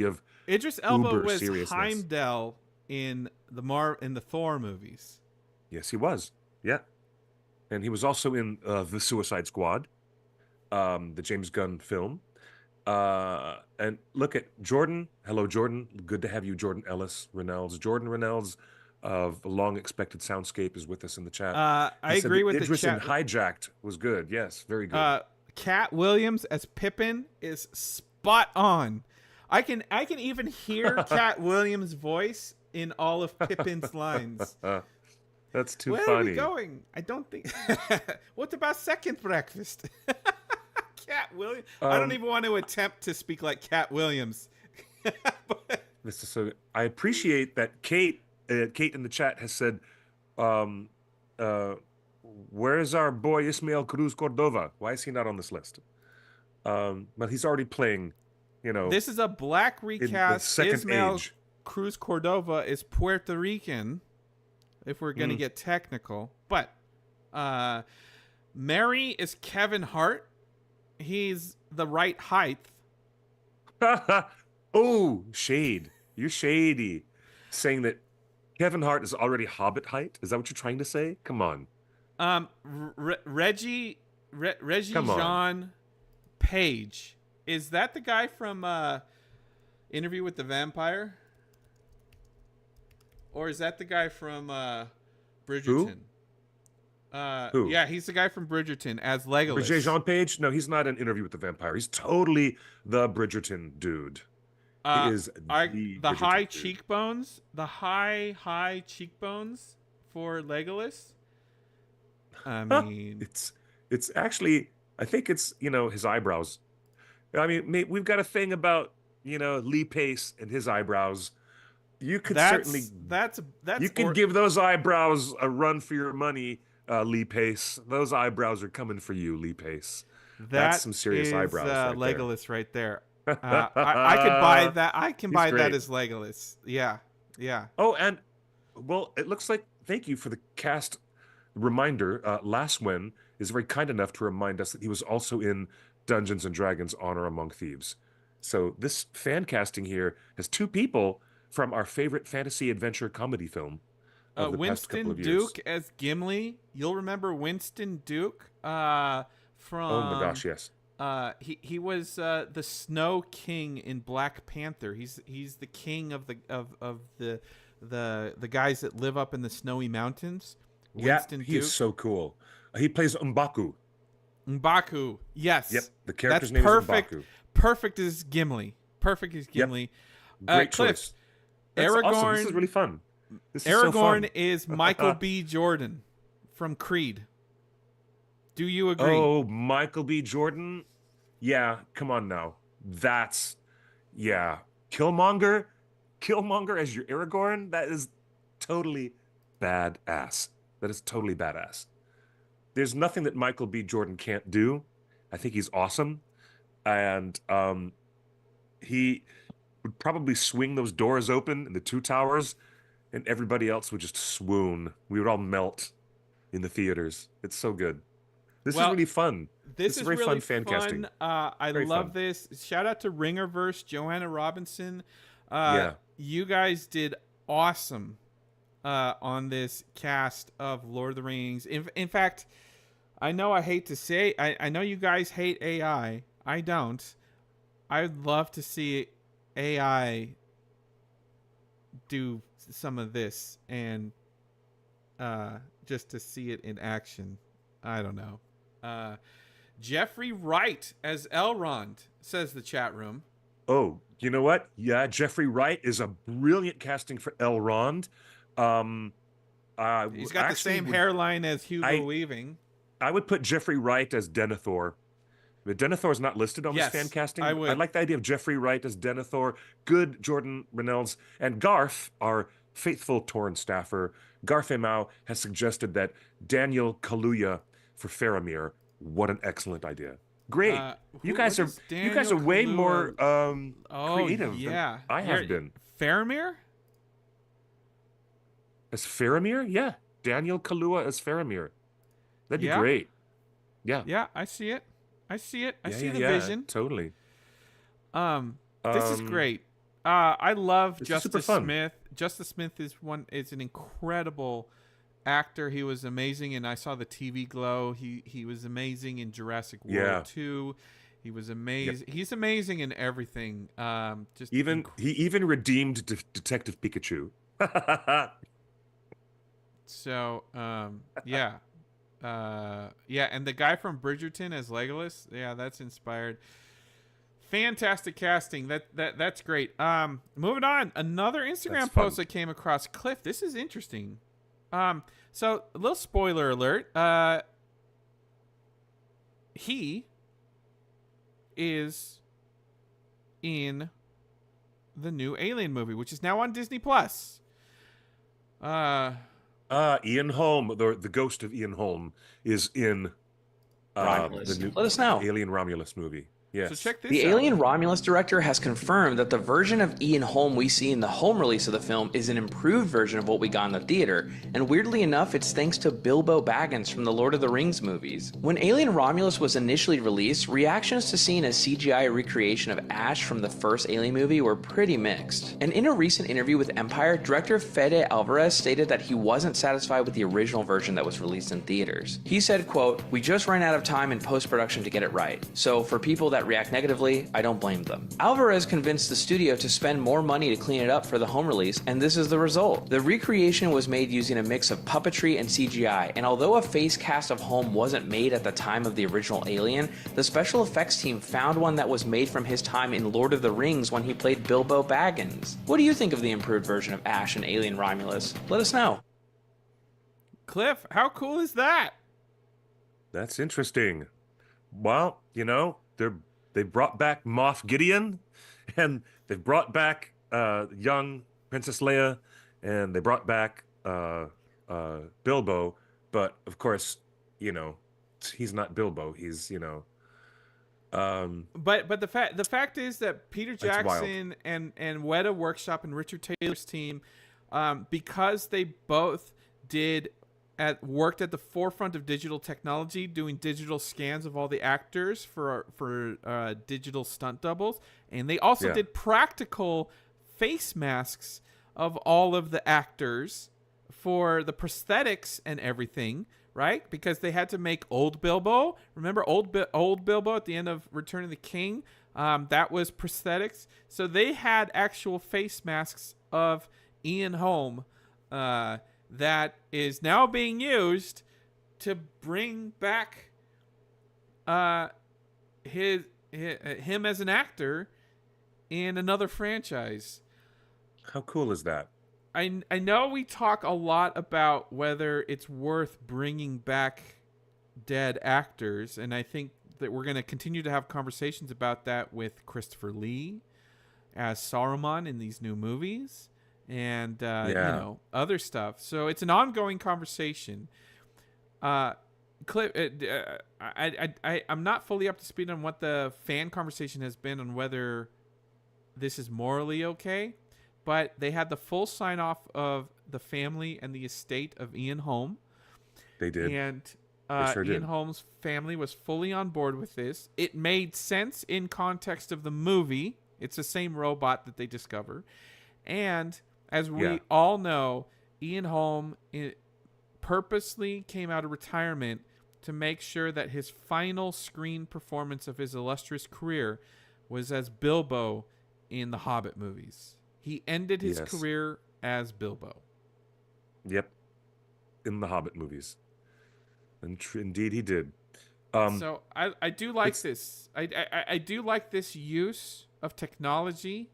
of Idris Elba uber was seriousness. Heimdall in the Thor movies. Yes, he was. Yeah. And he was also in The Suicide Squad, the James Gunn film. And look at Jordan. Hello, Jordan. Good to have you, Jordan Ellis Reynolds. Jordan Reynolds of Long Expected Soundscape is with us in the chat. I He said agree that with the Idris in chat. Hijacked was good. Yes, very good. Cat Williams as Pippin is spot on. I can even hear Cat Williams' voice in all of Pippin's lines. That's too Where funny. are we going? I don't think. What about second breakfast? Cat Williams. I don't even want to attempt to speak like Cat Williams. But, So I appreciate that Kate in the chat has said, um, where is our boy Ismael Cruz Cordova? Why is he not on this list? But he's already playing, this is a black in the recast. second Ismael age. Cruz Cordova is Puerto Rican, if we're going to get technical. But Mary is Kevin Hart. He's the right height. Oh, shade. You're shady. Saying that Kevin Hart is already Hobbit height? Is that what you're trying to say? Come on. Reggie Come on. Jean Page. Is that the guy from Interview with the Vampire? Or is that the guy from Bridgerton? Who? Yeah, he's the guy from Bridgerton as Legolas. Roger Jean Page? No, he's not in Interview with the Vampire. He's totally the Bridgerton dude. He is the Bridgerton high dude. cheekbones, the high cheekbones for Legolas. I mean, it's actually, I think it's, his eyebrows. I mean, we've got a thing about, Lee Pace and his eyebrows. You could certainly, you can give those eyebrows a run for your money, Lee Pace. Those eyebrows are coming for you, Lee Pace. That's some serious eyebrows right Legolas right there. I could buy that. I can buy great. that as Legolas. Yeah. Oh, and well, it looks like, thank you for the cast reminder. Laswen is very kind enough to remind us that he was also in Dungeons and Dragons: Honor Among Thieves. So this fan casting here has two people from our favorite fantasy adventure comedy film of the past couple of years. Winston Duke as Gimli. You'll remember Winston Duke from. Oh my gosh, yes. He was the Snow King in Black Panther. He's the king of the guys that live up in the snowy mountains. Winston Duke. He's so cool. He plays M'Baku. M'Baku. Yes. Yep. The character's That's name is M'Baku. Perfect as Gimli. Perfect as Gimli. Yep. Great Cliff, choice. That's Aragorn. awesome. This is really fun. This is Aragorn so fun. is Michael B. Jordan from Creed. Do you agree? Oh, Michael B. Jordan? Yeah, come on now. Killmonger as your Aragorn? That is totally badass. That is totally badass. There's nothing that Michael B. Jordan can't do. I think he's awesome. And he would probably swing those doors open in the Two Towers, and everybody else would just swoon. We would all melt in the theaters. It's so good. This is really fun. This is very really fun fan casting. I Very love fun. this. Shout out to Ringerverse, Joanna Robinson. Yeah. You guys did awesome on this cast of Lord of the Rings. In fact, I know I hate to say, I know you guys hate AI. I don't. I'd love to see AI do some of this and just to see it in action. I don't know. Jeffrey Wright as Elrond, says the chat room. Oh, you know what? Yeah, Jeffrey Wright is a brilliant casting for Elrond. He's got the same hairline as Hugo Weaving. I would put Jeffrey Wright as Denethor. But Denethor is not listed on this fan casting. I would. I like the idea of Jeffrey Wright as Denethor. Good Jordan Reynolds. And Garth, our faithful Torrhen staffer, Garth Emau, has suggested that Daniel Kaluuya for Faramir. What an excellent idea. Great. You guys are way more creative than yeah. I have been. Faramir? As Faramir? Yeah. Daniel Kaluuya as Faramir. That'd be great. Yeah. Yeah, I see it. I see it. I see the yeah, vision. Totally. This is great. I love Justice fun. Smith. Justice Smith is an incredible actor. He was amazing, and I saw the TV Glow. He was amazing in Jurassic World 2. He was amazing. Yep. He's amazing in everything. He even redeemed Detective Pikachu. So yeah. And the guy from Bridgerton as Legolas, that's inspired. Fantastic casting. That's great. Moving on. Another Instagram post I came across. Cliff, this is interesting. So a little spoiler alert. He is in the new Alien movie, which is now on Disney Plus. Ian Holm, the ghost of Ian Holm, is in the new Let us know. Alien Romulus movie. Yes. So check this The out. Alien Romulus director has confirmed that the version of Ian Holm we see in the home release of the film is an improved version of what we got in the theater, and weirdly enough, it's thanks to Bilbo Baggins from the Lord of the Rings movies. When Alien Romulus was initially released, reactions to seeing a CGI recreation of Ash from the first Alien movie were pretty mixed. And in a recent interview with Empire, director Fede Alvarez stated that he wasn't satisfied with the original version that was released in theaters. He said, quote, "We just ran out of time in post-production to get it right. So for people that react negatively, I don't blame them." Alvarez convinced the studio to spend more money to clean it up for the home release, and this is the result. The recreation was made using a mix of puppetry and CGI, and although a face cast of Holm wasn't made at the time of the original Alien, the special effects team found one that was made from his time in Lord of the Rings when he played Bilbo Baggins. What do you think of the improved version of Ash and Alien Romulus? Let us know. Cliff, how cool is that? That's interesting. Well, they brought back Moff Gideon, and they brought back young Princess Leia, and they brought back Bilbo. But of course, he's not Bilbo. He's But the fact is that Peter Jackson and Weta Workshop and Richard Taylor's team, because they both worked at the forefront of digital technology, doing digital scans of all the actors for digital stunt doubles, and they also did practical face masks of all of the actors for the prosthetics and everything, right? Because they had to make old Bilbo. Remember old Bilbo at the end of Return of the King? That was prosthetics. So they had actual face masks of Ian Holm that is now being used to bring back him as an actor in another franchise. How cool is that? I know we talk a lot about whether it's worth bringing back dead actors, and I think that we're going to continue to have conversations about that with Christopher Lee as Saruman in these new movies. And other stuff. So it's an ongoing conversation. Cliff, I'm not fully up to speed on what the fan conversation has been on whether this is morally okay, but they had the full sign off of the family and the estate of Ian Holm. They did, and sure Ian did. Holm's family was fully on board with this. It made sense in context of the movie. It's the same robot that they discover, and as we all know, Ian Holm purposely came out of retirement to make sure that his final screen performance of his illustrious career was as Bilbo in the Hobbit movies. He ended his career as Bilbo. Yep, in the Hobbit movies. And indeed he did. So I do like this. I do like this use of technology.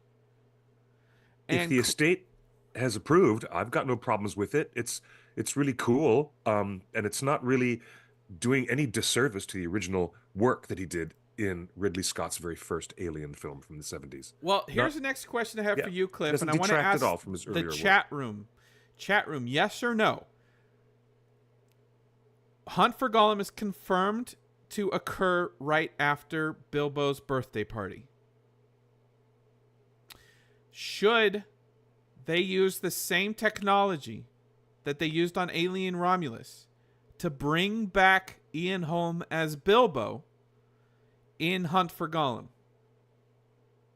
If the estate has approved, I've got no problems with it. It's really cool, and it's not really doing any disservice to the original work that he did in Ridley Scott's very first Alien film from the 70s. Well, here's the next question I have for you, Cliff, and I want to detract ask at all from his the earlier chat room, yes or no? Hunt for Gollum is confirmed to occur right after Bilbo's birthday party? Should they use the same technology that they used on Alien Romulus to bring back Ian Holm as Bilbo in Hunt for Gollum?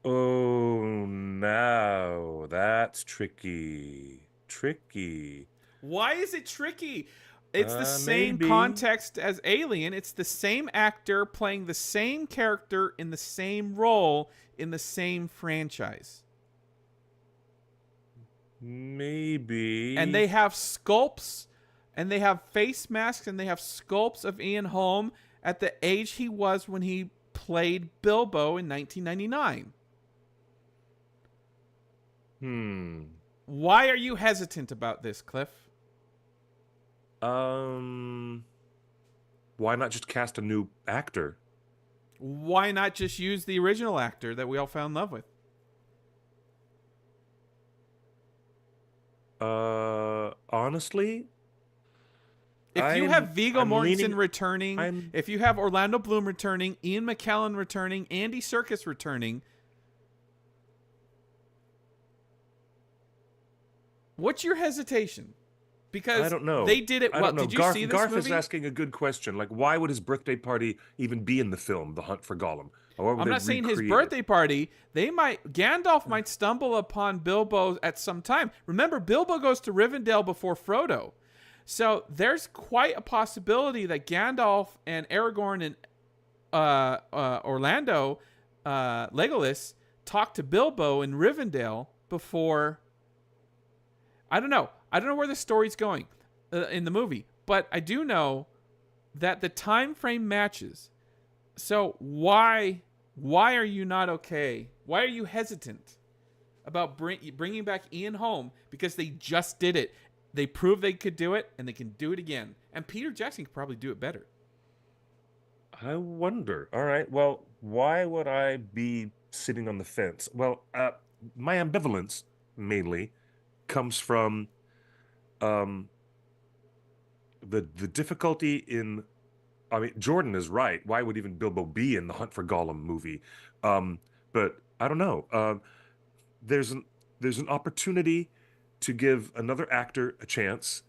Oh, no, that's tricky. Tricky. Why is it tricky? It's the same Maybe. context as Alien. It's the same actor playing the same character in the same role in the same franchise. Maybe. And they have sculpts, and they have face masks, and they have sculpts of Ian Holm at the age he was when he played Bilbo in 1999. Why are you hesitant about this, Cliff? Why not just cast a new actor? Why not just use the original actor that we all fell in love with? Honestly, if you have Viggo I'm Mortensen leaning- returning, if you have Orlando Bloom returning, Ian McKellen returning, Andy Serkis returning, what's your hesitation? Because I don't know. They did it I well. don't know. Did you see this Garth movie? is asking a good question. Like, why would his birthday party even be in the film, The Hunt for Gollum? Or would I'm they not saying his recreate it? birthday party. Gandalf might stumble upon Bilbo at some time. Remember, Bilbo goes to Rivendell before Frodo. So there's quite a possibility that Gandalf and Aragorn and Orlando, Legolas, talk to Bilbo in Rivendell before. I don't know. I don't know where the story's going in the movie, but I do know that the time frame matches. So why are you not okay? Why are you hesitant about bringing back Ian Holm? Because they just did it. They proved they could do it, and they can do it again. And Peter Jackson could probably do it better. I wonder. All right. Well, why would I be sitting on the fence? Well, my ambivalence mainly comes from the difficulty in. I mean, Jordan is right. Why would even Bilbo be in the Hunt for Gollum movie? But I don't know. There's an opportunity to give another actor a chance.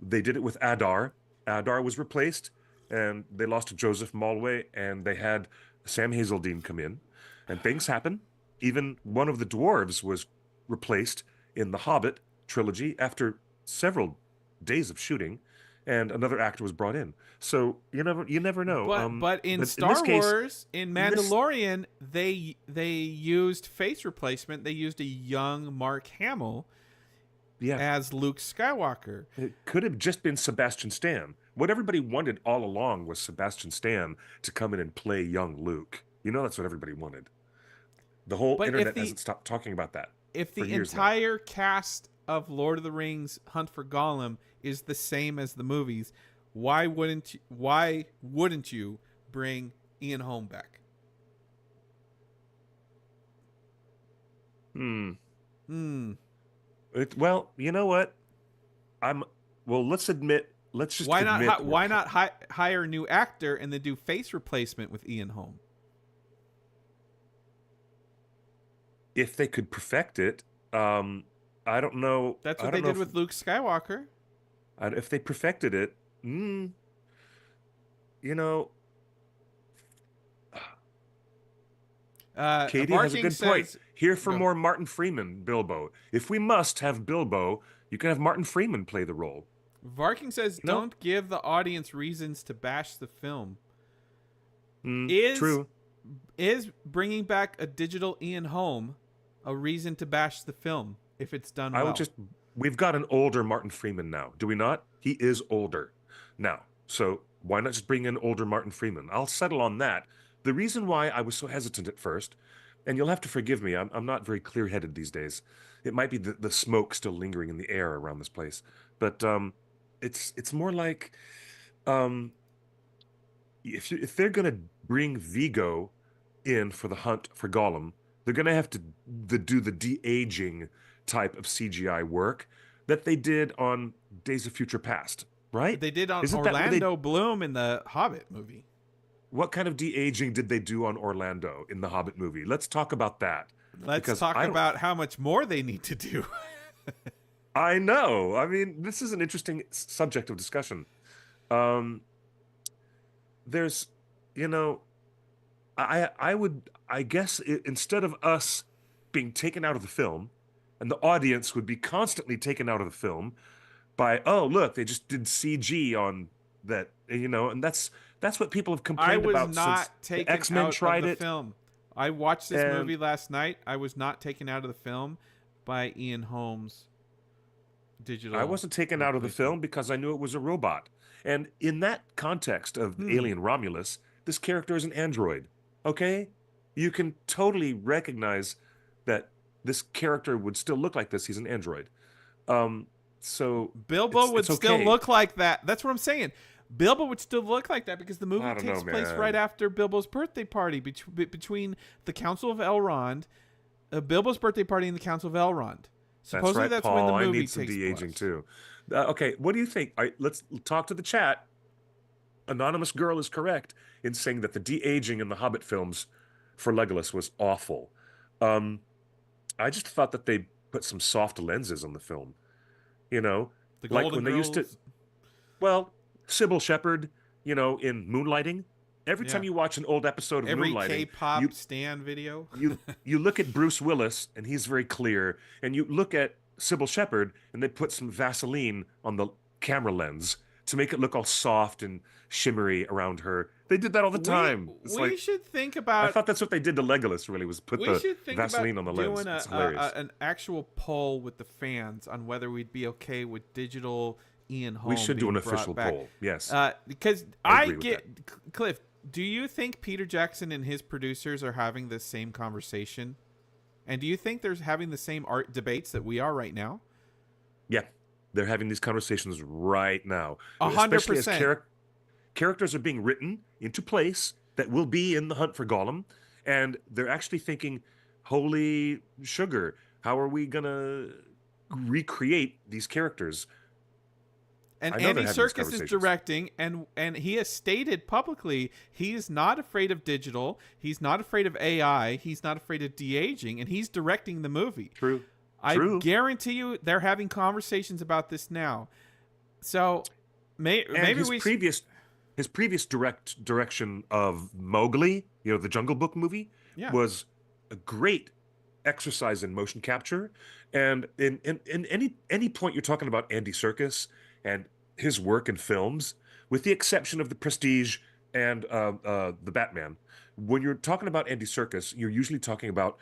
They did it with Adar. Adar was replaced, and they lost to Joseph Malway, and they had Sam Hazeldine come in, and things happen. Even one of the dwarves was replaced in the Hobbit trilogy after several days of shooting, and another actor was brought in. So you never know. But in but Star this case, Wars, in Mandalorian, they used face replacement. They used a young Mark Hamill as Luke Skywalker. It could have just been Sebastian Stan. What everybody wanted all along was Sebastian Stan to come in and play young Luke. That's what everybody wanted. The whole internet hasn't stopped talking about that. If the entire cast of Lord of the Rings Hunt for Gollum is the same as the movies, why wouldn't you bring Ian Holm back? Well, you know what? Let's just admit Why not hire a new actor and then do face replacement with Ian Holm? If they could perfect it, I don't know. That's what they did with Luke Skywalker. If they perfected it, Katie has a good point. Here for more Martin Freeman Bilbo. If we must have Bilbo, you can have Martin Freeman play the role. Varking says, don't give the audience reasons to bash the film. True. Is bringing back a digital Ian Holm a reason to bash the film if it's done well? We've got an older Martin Freeman now, do we not? He is older now. So why not just bring in older Martin Freeman? I'll settle on that. The reason why I was so hesitant at first, and you'll have to forgive me, I'm not very clear-headed these days. It might be the smoke still lingering in the air around this place. But it's more like if they're going to bring Viggo in for the Hunt for Gollum, they're going to have to do the de-aging type of CGI work that they did on Days of Future Past, right? They did on Orlando Bloom in the Hobbit movie. what kind of de-aging did they do on Orlando in the Hobbit movie? Let's talk about that. Let's Because talk about how much more they need to do. I know. I mean, this is an interesting subject of discussion. Um, there's, you know, I guess instead of us being taken out of the film, and the audience would be constantly taken out of the film by, oh, look, they just did CG on that, and that's what people have I complained was about not since the taken X-Men out tried of the it. film. I watched this And movie last night. I was not taken out of the film by Ian Holmes' digital. I wasn't taken out of the replacement. film because I knew it was a robot. And in that context of Alien Romulus, this character is an android. Okay? You can totally recognize that this character would still look like this. He's an android. So Bilbo would it's still okay. look like that. That's what I'm saying. Bilbo would still look like that because the movie I don't takes know, place man. right after Bilbo's birthday party between the Council of Elrond, Bilbo's birthday party and the Council of Elrond. Supposedly That's right, that's Paul. when the I movie need some takes de-aging place. too. Okay, what do you think? Let's talk to the chat. Anonymous Girl is correct in saying that the de-aging in the Hobbit films for Legolas was awful. I just thought that they put some soft lenses on the film. You know, The like Golden when they used to. Girls. Well, Sybil Shepherd, in Moonlighting. Every time Yeah. you watch an old episode of Every Moonlighting, K-pop you stan video. you look at Bruce Willis and he's very clear, and you look at Sybil Shepherd and they put some Vaseline on the camera lens to make it look all soft and shimmery around her. They did that all the time. It's We like should think I about. thought that's what they did to Legolas. Really, was put We the should think Vaseline about on the lens. doing It's hilarious. an actual poll with the fans on whether we'd be okay with digital Ian Holm. We should do being an brought official back. poll. Yes. Because I I agree with get Cliff. Do you think Peter Jackson and his producers are having the same conversation? And do you think they're having the same art debates that we are right now? Yeah, they're having these conversations right now. 100%. Especially as characters are being written into place that will be in the hunt for Gollum, and they're actually thinking, "Holy sugar, how are we gonna recreate these characters?" And I know Andy they're having these Serkis is conversations. directing, and he has stated publicly he's not afraid of digital, he's not afraid of AI, he's not afraid of de-aging, and he's directing the movie. True. I True. guarantee you they're having conversations about this now. So maybe His previous direction of Mowgli, the Jungle Book movie, Yeah. was a great exercise in motion capture. And in any point you're talking about Andy Serkis and his work in films, with the exception of The Prestige and The Batman, when you're talking about Andy Serkis, you're usually talking about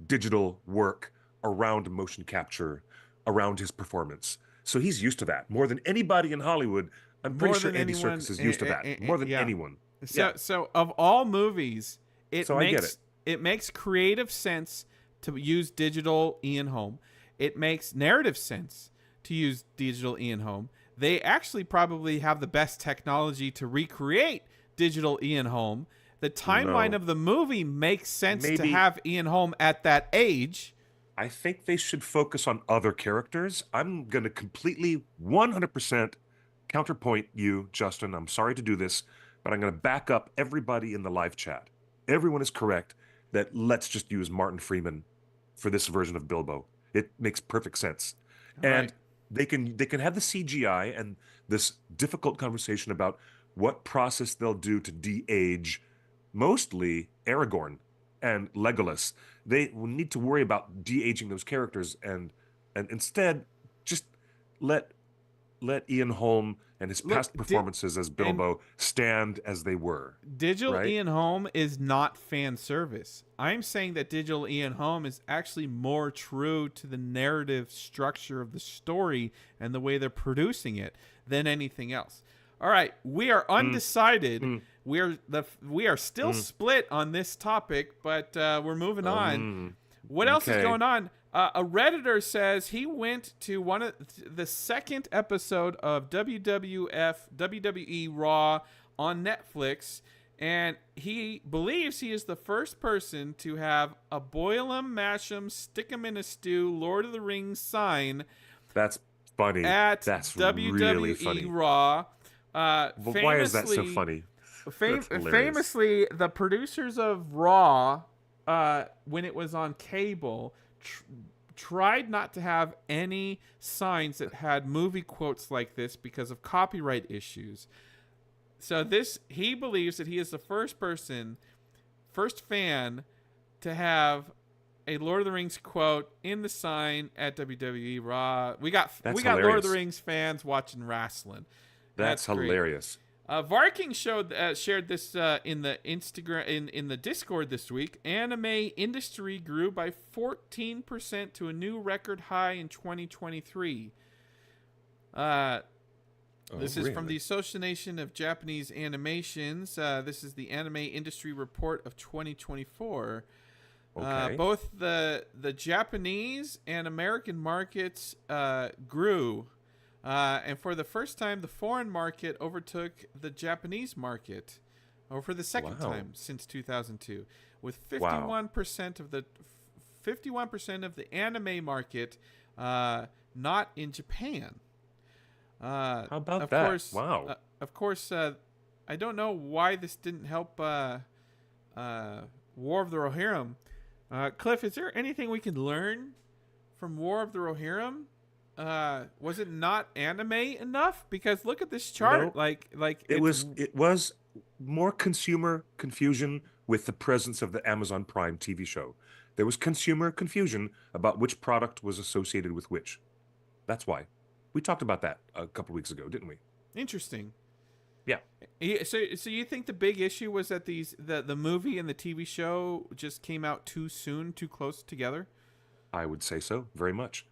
digital work around motion capture, around his performance. So he's used to that more than anybody in Hollywood. I'm pretty More sure than Andy anyone, Serkis is used to that more than yeah. anyone. So of all movies, So I get it makes creative sense to use digital Ian Holm. It makes narrative sense to use digital Ian Holm. They actually probably have the best technology to recreate digital Ian Holm. The timeline No. of the movie makes sense to Maybe- have Ian Holm at that age. I think they should focus on other characters. I'm going to completely 100% counterpoint you, Justin. I'm sorry to do this, but I'm going to back up everybody in the live chat. Everyone is correct that let's just use Martin Freeman for this version of Bilbo. It makes perfect sense. And they can have the CGI and this difficult conversation about what process they'll do to de-age mostly Aragorn and Legolas. They will need to worry about de-aging those characters and instead just let Ian Holm and his past performances as Bilbo stand as they were. Digital right? Ian Holm is not fan service. I'm saying that digital Ian Holm is actually more true to the narrative structure of the story and the way they're producing it than anything else. All right, we are undecided. We are still split on this topic, but we're moving on. What else is okay. going on? A Redditor says he went to one of the second episode of WWE Raw on Netflix, and he believes he is the first person to have a boil 'em, mash 'em, stick 'em in a stew, Lord of the Rings sign That's funny. at That's WWE really funny. Raw. But why is that so Famously, funny? That's hilarious. Famously, the producers of Raw, when it was on cable, tried not to have any signs that had movie quotes like this because of copyright issues. So he believes that he is the first fan to have a Lord of the Rings quote in the sign at WWE Raw. We got hilarious. Lord of the Rings fans watching wrestling. That's hilarious. Varking shared this in the Instagram in the Discord this week. Anime industry grew by 14% to a new record high in 2023. This is from the Association of Japanese Animations. This is the Anime Industry Report of 2024. Okay. Both the Japanese and American markets grew. And for the first time, the foreign market overtook the Japanese market, or for the second time since 2002, with 51% of the 51% of the anime market not in Japan. How about that? Course, of course, I don't know why this didn't help War of the Rohirrim. Cliff, is there anything we can learn from War of the Rohirrim? Was it not anime enough? Because look at this chart. No, it was more consumer confusion with the presence of the Amazon Prime TV show. There was consumer confusion about which product was associated with which. That's why. We talked about that a couple weeks ago, didn't we? Interesting. Yeah. So you think the big issue was that the movie and the TV show just came out too soon, too close together? I would say so, very much.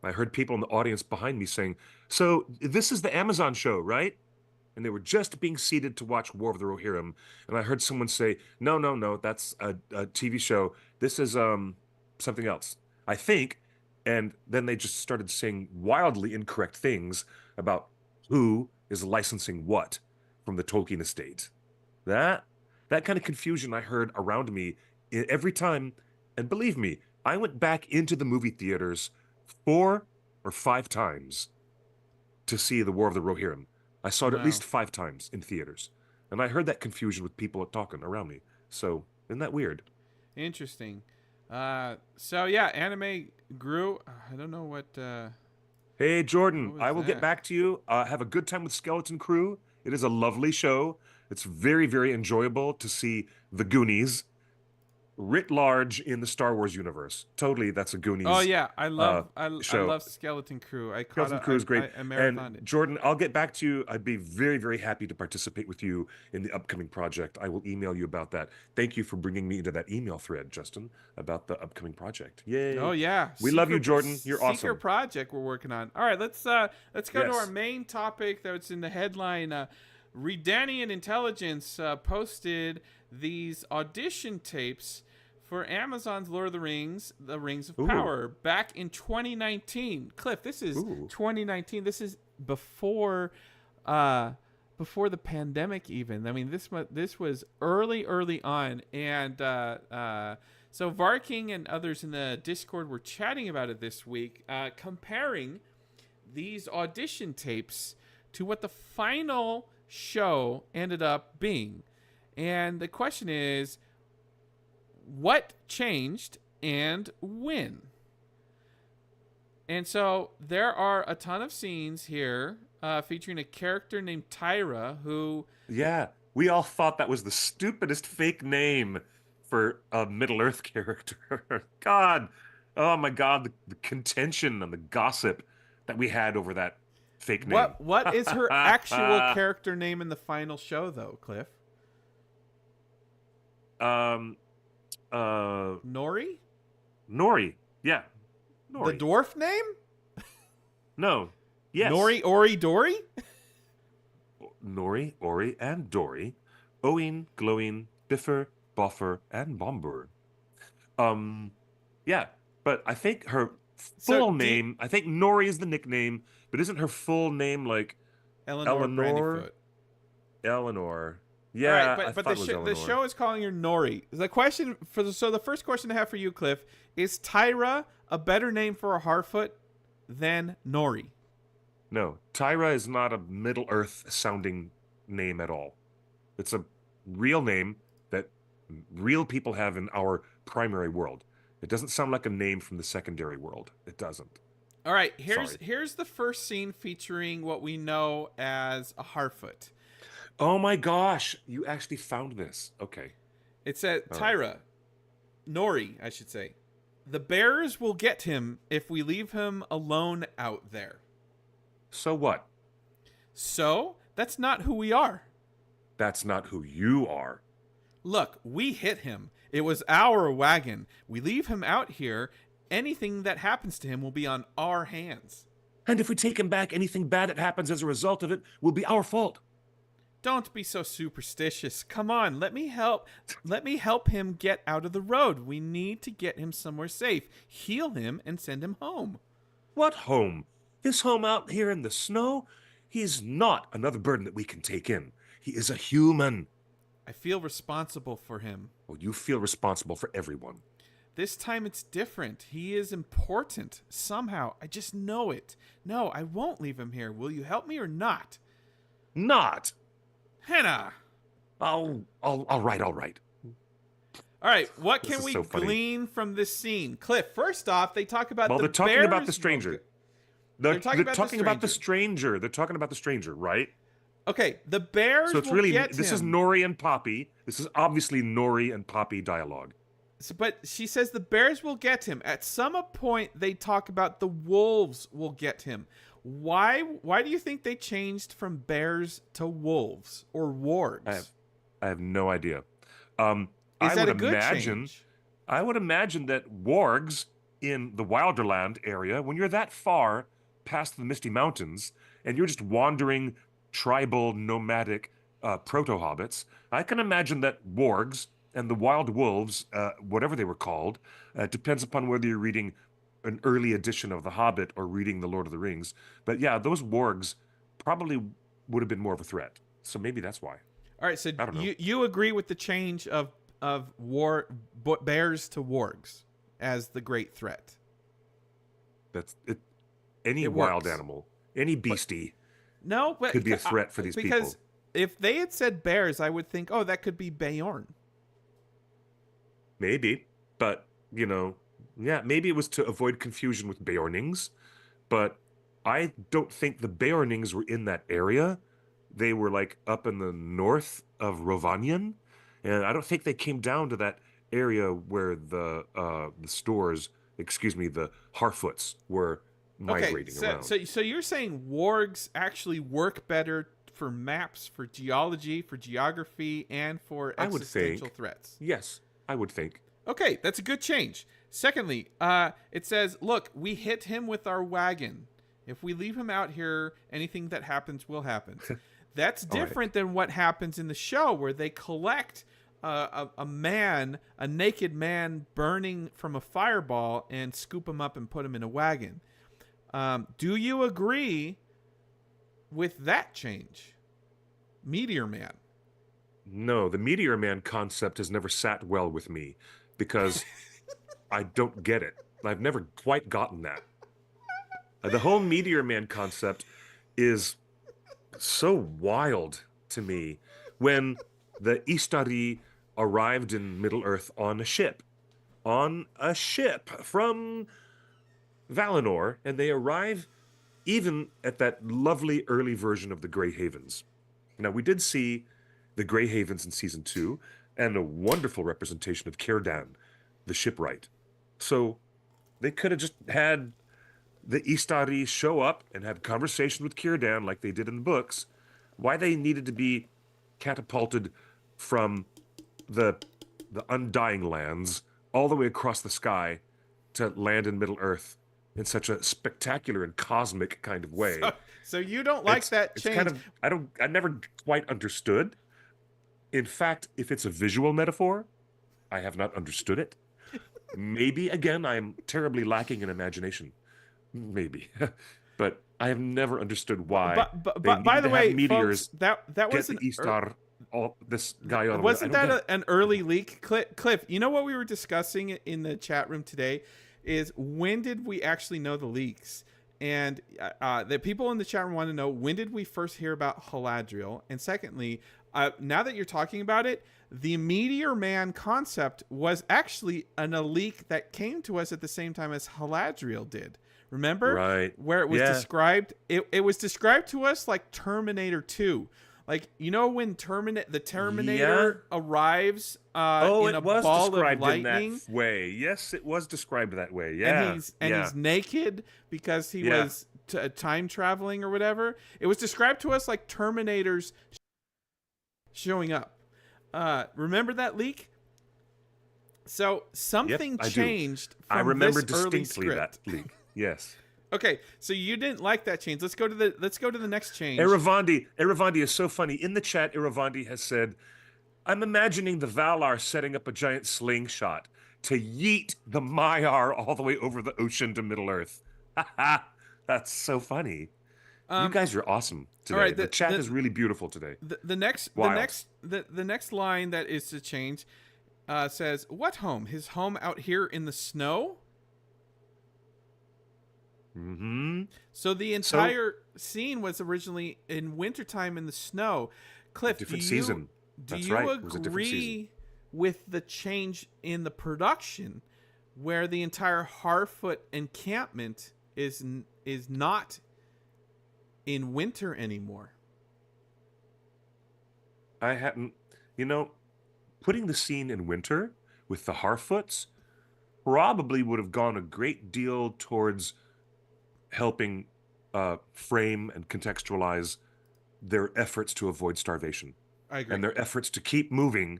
I heard people in the audience behind me saying, "So this is the Amazon show, right?" And they were just being seated to watch War of the Rohirrim, and I heard someone say, "No, that's a TV show. This is something else, I think." And then they just started saying wildly incorrect things about who is licensing what from the Tolkien estate. That kind of confusion I heard around me every time, and believe me, I went back into the movie theaters 4 or 5 times to see the War of the Rohirrim. I saw it at least 5 times in theaters, and I heard that confusion with people talking around me. So isn't that weird? Interesting. So yeah, anime grew. I don't know what. Hey Jordan, I will get back to you. Have a good time with Skeleton Crew. It is a lovely show. It's very, very enjoyable to see the Goonies writ large in the Star Wars universe. Totally, that's a Goonies. Oh yeah, I love Skeleton Crew. Skeleton Crew is great. I marathoned it. Jordan, I'll get back to you. I'd be very, very happy to participate with you in the upcoming project. I will email you about that. Thank you for bringing me into that email thread, Justin, about the upcoming project. Yay! Oh yeah, we love you, Jordan. You're awesome. Secret project we're working on. All right, let's go to our main topic that's in the headline. Redanian Intelligence posted these audition tapes for Amazon's Lord of the Rings of Power, back in 2019. Cliff, this is 2019. This is before the pandemic even. I mean, this was early on. And so Varking and others in the Discord were chatting about it this week, comparing these audition tapes to what the final show ended up being. And the question is, what changed and when? And so there are a ton of scenes here featuring a character named Tyra who... Yeah, we all thought that was the stupidest fake name for a Middle-earth character. God, oh my God, the contention and the gossip that we had over that fake name. What is her actual character name in the final show, though, Cliff? Nori? Nori, yeah. Nori. The dwarf name? No. Yes. Nori, Ori, Dory? Nori, Ori, and Dory. Owen, Glowing, Biffer, Boffer, and Bombur. Yeah, but I think her full name, I think Nori is the nickname, but isn't her full name like Eleanor Brandyfoot? Eleanor. Yeah, right, but the show is calling her Nori. The question the first question I have for you, Cliff, is Tyra a better name for a Harfoot than Nori? No, Tyra is not a Middle Earth sounding name at all. It's a real name that real people have in our primary world. It doesn't sound like a name from the secondary world. It doesn't. All right, Sorry. here's the first scene featuring what we know as a Harfoot. Oh my gosh, you actually found this. Okay. It's at All right. Tyra. Nori, I should say. The bears will get him if we leave him alone out there. So what? So, that's not who we are. That's not who you are. Look, we hit him. It was our wagon. We leave him out here. Anything that happens to him will be on our hands. And if we take him back, anything bad that happens as a result of it will be our fault. Don't be so superstitious. Come on, let me help. Let me help him get out of the road. We need to get him somewhere safe. Heal him and send him home. What home? His home out here in the snow? He's not another burden that we can take in. He is a human. I feel responsible for him. Well, you feel responsible for everyone. This time it's different. He is important. Somehow. I just know it. No, I won't leave him here. Will you help me or not? Not. Hannah! All right. All right, what This can is we so funny. glean from this scene? Cliff, first off, they talk about Well, the they're talking bears about the stranger. They're talking about the talking about the stranger. They're talking about the stranger, right? Okay, the bears So it's will really, get this is him. Nori and Poppy. This is obviously Nori and Poppy dialogue. But she says the bears will get him. At some point, they talk about the wolves will get him. Why do you think they changed from bears to wolves or wargs? I have no idea. Is I that would a good imagine, change? I would imagine that wargs in the Wilderland area, when you're that far past the Misty Mountains and you're just wandering tribal, nomadic proto-hobbits, I can imagine that wargs and the wild wolves, whatever they were called, depends upon whether you're reading an early edition of The Hobbit or reading The Lord of the Rings. But yeah, those wargs probably would have been more of a threat. So maybe that's why. All right, so I don't know. you agree with the change of bears to wargs as the great threat? That's it. Any It wild works. animal, any beastie No, but could be a threat for these because people. if they had said bears, I would think, oh, that could be Beorn. Maybe, but yeah, maybe it was to avoid confusion with Beornings, but I don't think the Beornings were in that area. They were like up in the north of Rovanian, and I don't think they came down to that area where the stores, excuse me, the Harfoots were migrating around. So you're saying wargs actually work better for maps, for geology, for geography, and for I would existential think. threats? Yes, I would think. Okay, that's a good change. Secondly, it says, look, we hit him with our wagon. If we leave him out here, anything that happens will happen. That's All right. different than what happens in the show, where they collect a naked man burning from a fireball and scoop him up and put him in a wagon. Do you agree with that change? Meteor Man. No, the Meteor Man concept has never sat well with me because I don't get it. I've never quite gotten that. The whole Meteor Man concept is so wild to me when the Istari arrived in Middle-earth on a ship from Valinor, and they arrive even at that lovely early version of the Grey Havens. Now, we did see the Grey Havens in season 2 and a wonderful representation of Círdan, the shipwright. So they could have just had the Istari show up and have conversation with Círdan like they did in the books. Why they needed to be catapulted from the Undying Lands all the way across the sky to land in Middle-earth in such a spectacular and cosmic kind of way. So you don't like that It's change? kind of I never quite understood. In fact, if it's a visual metaphor, I have not understood it. Maybe again I'm terribly lacking in imagination. Maybe. But I have never understood why. But they by needed the to have way, meteors folks, that get was the an Istar, all this guy on. wasn't I don't that get it. an early leak? Cliff, you know what we were discussing in the chat room today is when did we actually know the leaks? And the people in the chat room want to know, when did we first hear about Galadriel? And secondly, Now that you're talking about it, the Meteor Man concept was actually a leak that came to us at the same time as Galadriel did. Remember? Right. Where it was described, it was described to us like Terminator 2. Like, you know when the Terminator arrives in a ball of lightning? In that way. Yes, it was described that way. Yeah. And he's naked because he was time traveling or whatever. It was described to us like Terminators showing up. Remember that leak? So something changed from I remember this early distinctly script. that leak. Yes. Okay, so you didn't like that change. Let's go to the next change. Iravandi is so funny. In the chat, Iravandi has said, "I'm imagining the Valar setting up a giant slingshot to yeet the Maiar all the way over the ocean to Middle Earth." That's so funny. You guys are awesome today. All right, the chat is really beautiful today. The next line that is to change says, "What home? His home out here in the snow?" Mm-hmm. So the entire scene was originally in wintertime in the snow. Cliff, different season. Do That's you right. It was a different agree season. with the change in the production where the entire Harfoot encampment is not in winter anymore? I hadn't, putting the scene in winter with the Harfoots probably would have gone a great deal towards helping frame and contextualize their efforts to avoid starvation. I agree. And their efforts to keep moving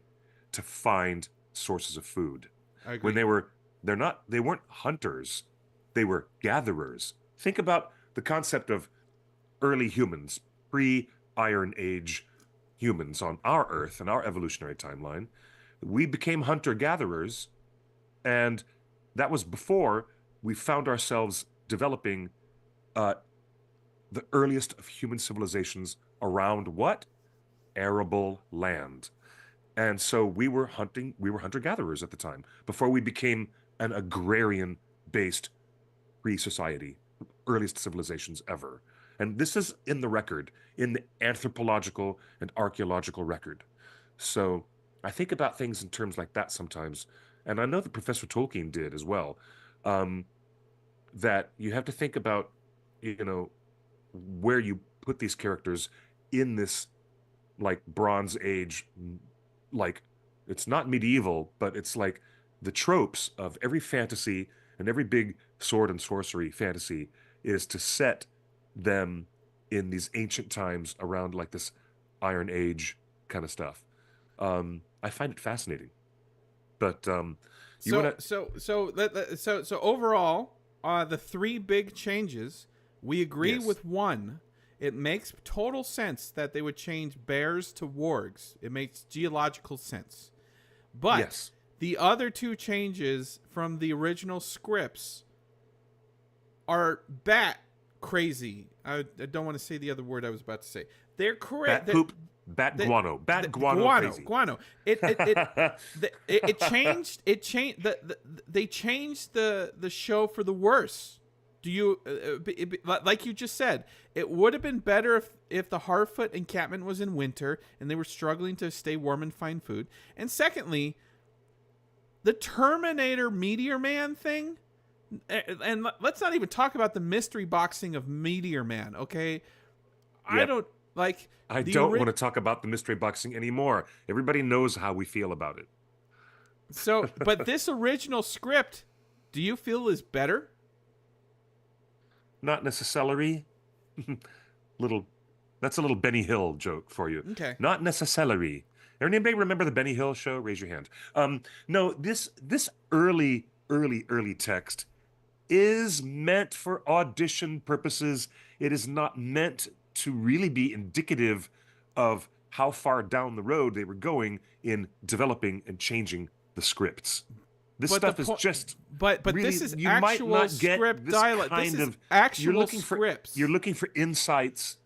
to find sources of food. I agree. When they weren't hunters, they were gatherers. Think about the concept of early humans, pre-Iron Age humans on our Earth and our evolutionary timeline. We became hunter-gatherers, and that was before we found ourselves developing the earliest of human civilizations around what? Arable land. And so we were hunter-gatherers at the time, before we became an agrarian-based pre-society, earliest civilizations ever. And this is in the record, in the anthropological and archaeological record. So I think about things in terms like that sometimes, and I know that Professor Tolkien did as well, that you have to think about, where you put these characters in this, like, Bronze Age, like, it's not medieval, but it's like the tropes of every fantasy and every big sword and sorcery fantasy is to set them in these ancient times around like this Iron Age kind of stuff. I find it fascinating. But so overall, the three big changes, we agree with one. It makes total sense that they would change bears to wargs. It makes geological sense. But the other two changes from the original scripts are bat crazy. I don't want to say the other word I was about to say. They're correct. Bat poop, bat guano, guano. It changed. They changed the show for the worse. Do you like you just said? It would have been better if the Harfoot encampment was in winter and they were struggling to stay warm and find food. And secondly, the Terminator Meteor Man thing. And let's not even talk about the mystery boxing of Meteor Man, okay? Yep. I don't want to talk about the mystery boxing anymore. Everybody knows how we feel about it. So, but this original script, do you feel is better? Not necessarily. That's a little Benny Hill joke for you. Okay. Not necessarily. Anybody remember the Benny Hill show? Raise your hand. No, this early text is meant for audition purposes. It is not meant to really be indicative of how far down the road they were going in developing and changing the scripts. This stuff is just. But really, this is you actual might not get script this dialogue. kind This is of actual scripts. You're looking for insights,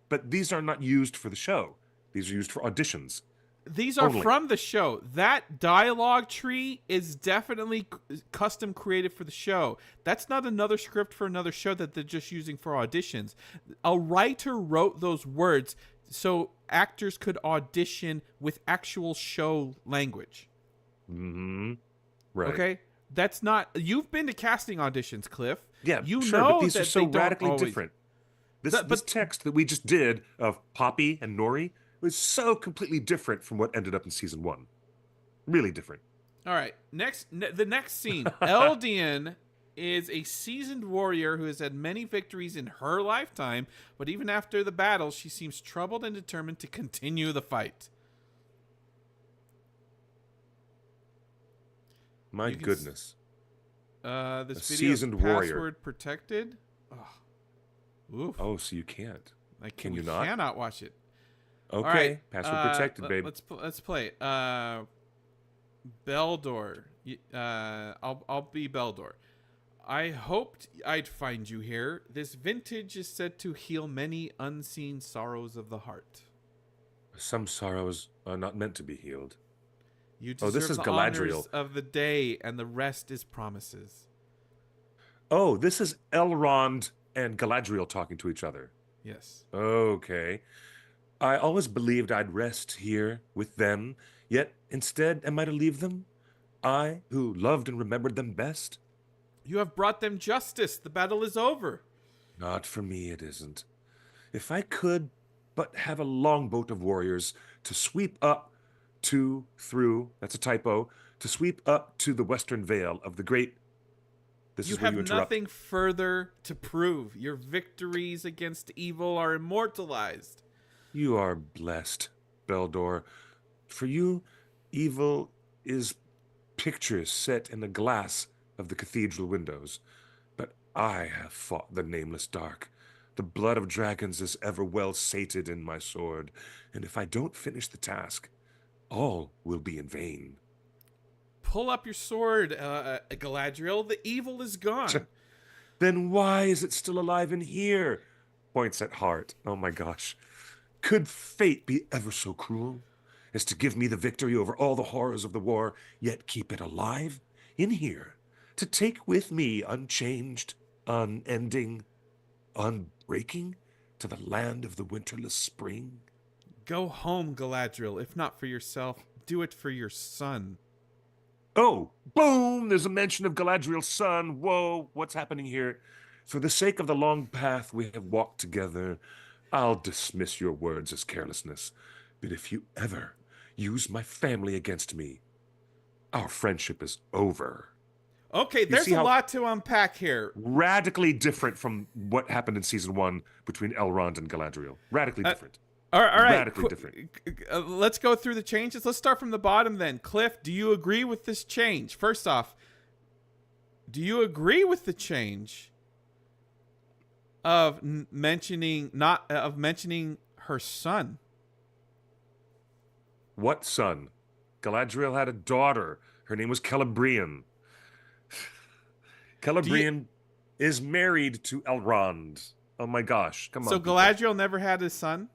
but these are not used for the show. These are used for auditions. These are from the show. That dialogue tree is definitely custom created for the show. That's not another script for another show that they're just using for auditions. A writer wrote those words so actors could audition with actual show language. Mm-hmm. Right. Okay? That's not... You've been to casting auditions, Cliff. Yeah, You sure, know but these that are so they don't radically always... different. This text that we just did of Poppy and Nori was so completely different from what ended up in season 1. Really different. All right. The next scene. Eldian is a seasoned warrior who has had many victories in her lifetime, but even after the battle, she seems troubled and determined to continue the fight. My goodness. This A video is seasoned warrior. password protected. Oh. Oof. Oh, so you can't. Can you we not? Cannot watch it. Okay, All right, password protected, babe. Let's play it. Beldor. I'll be Beldor. I hoped I'd find you here. This vintage is said to heal many unseen sorrows of the heart. Some sorrows are not meant to be healed. You deserve this is the Galadriel. honors of the day, and the rest is promises. Oh, this is Elrond and Galadriel talking to each other. Yes. Okay. I always believed I'd rest here with them, yet instead am I to leave them? I, who loved and remembered them best? You have brought them justice. The battle is over. Not for me, it isn't. If I could but have a longboat of warriors to sweep up that's a typo, to sweep up to the western vale of the great... You have nothing further to prove. Your victories against evil are immortalized. You are blessed, Beldor. For you, evil is pictures set in the glass of the cathedral windows. But I have fought the nameless dark. The blood of dragons is ever well sated in my sword, and if I don't finish the task, all will be in vain. Pull up your sword, Galadriel. The evil is gone. Then why is it still alive in here? Points at heart. Oh my gosh. Could fate be ever so cruel as to give me the victory over all the horrors of the war, yet keep it alive in here, to take with me unchanged, unending, unbreaking to the land of the winterless spring? Go home, Galadriel. If not for yourself, do it for your son. Oh, boom! There's a mention of Galadriel's son. Whoa, what's happening here? For the sake of the long path we have walked together, I'll dismiss your words as carelessness. But if you ever use my family against me, our friendship is over. Okay, there's a lot to unpack here. Radically different from what happened in season 1 between Elrond and Galadriel. Radically different. All right. Radically different. Let's go through the changes. Let's start from the bottom then. Cliff, do you agree with this change? First off, do you agree with the change of mentioning her son? What son? Galadriel had a daughter. Her name was Celebrian. Celebrian is married to Elrond. Oh my gosh. Come on. So Galadriel never had a son?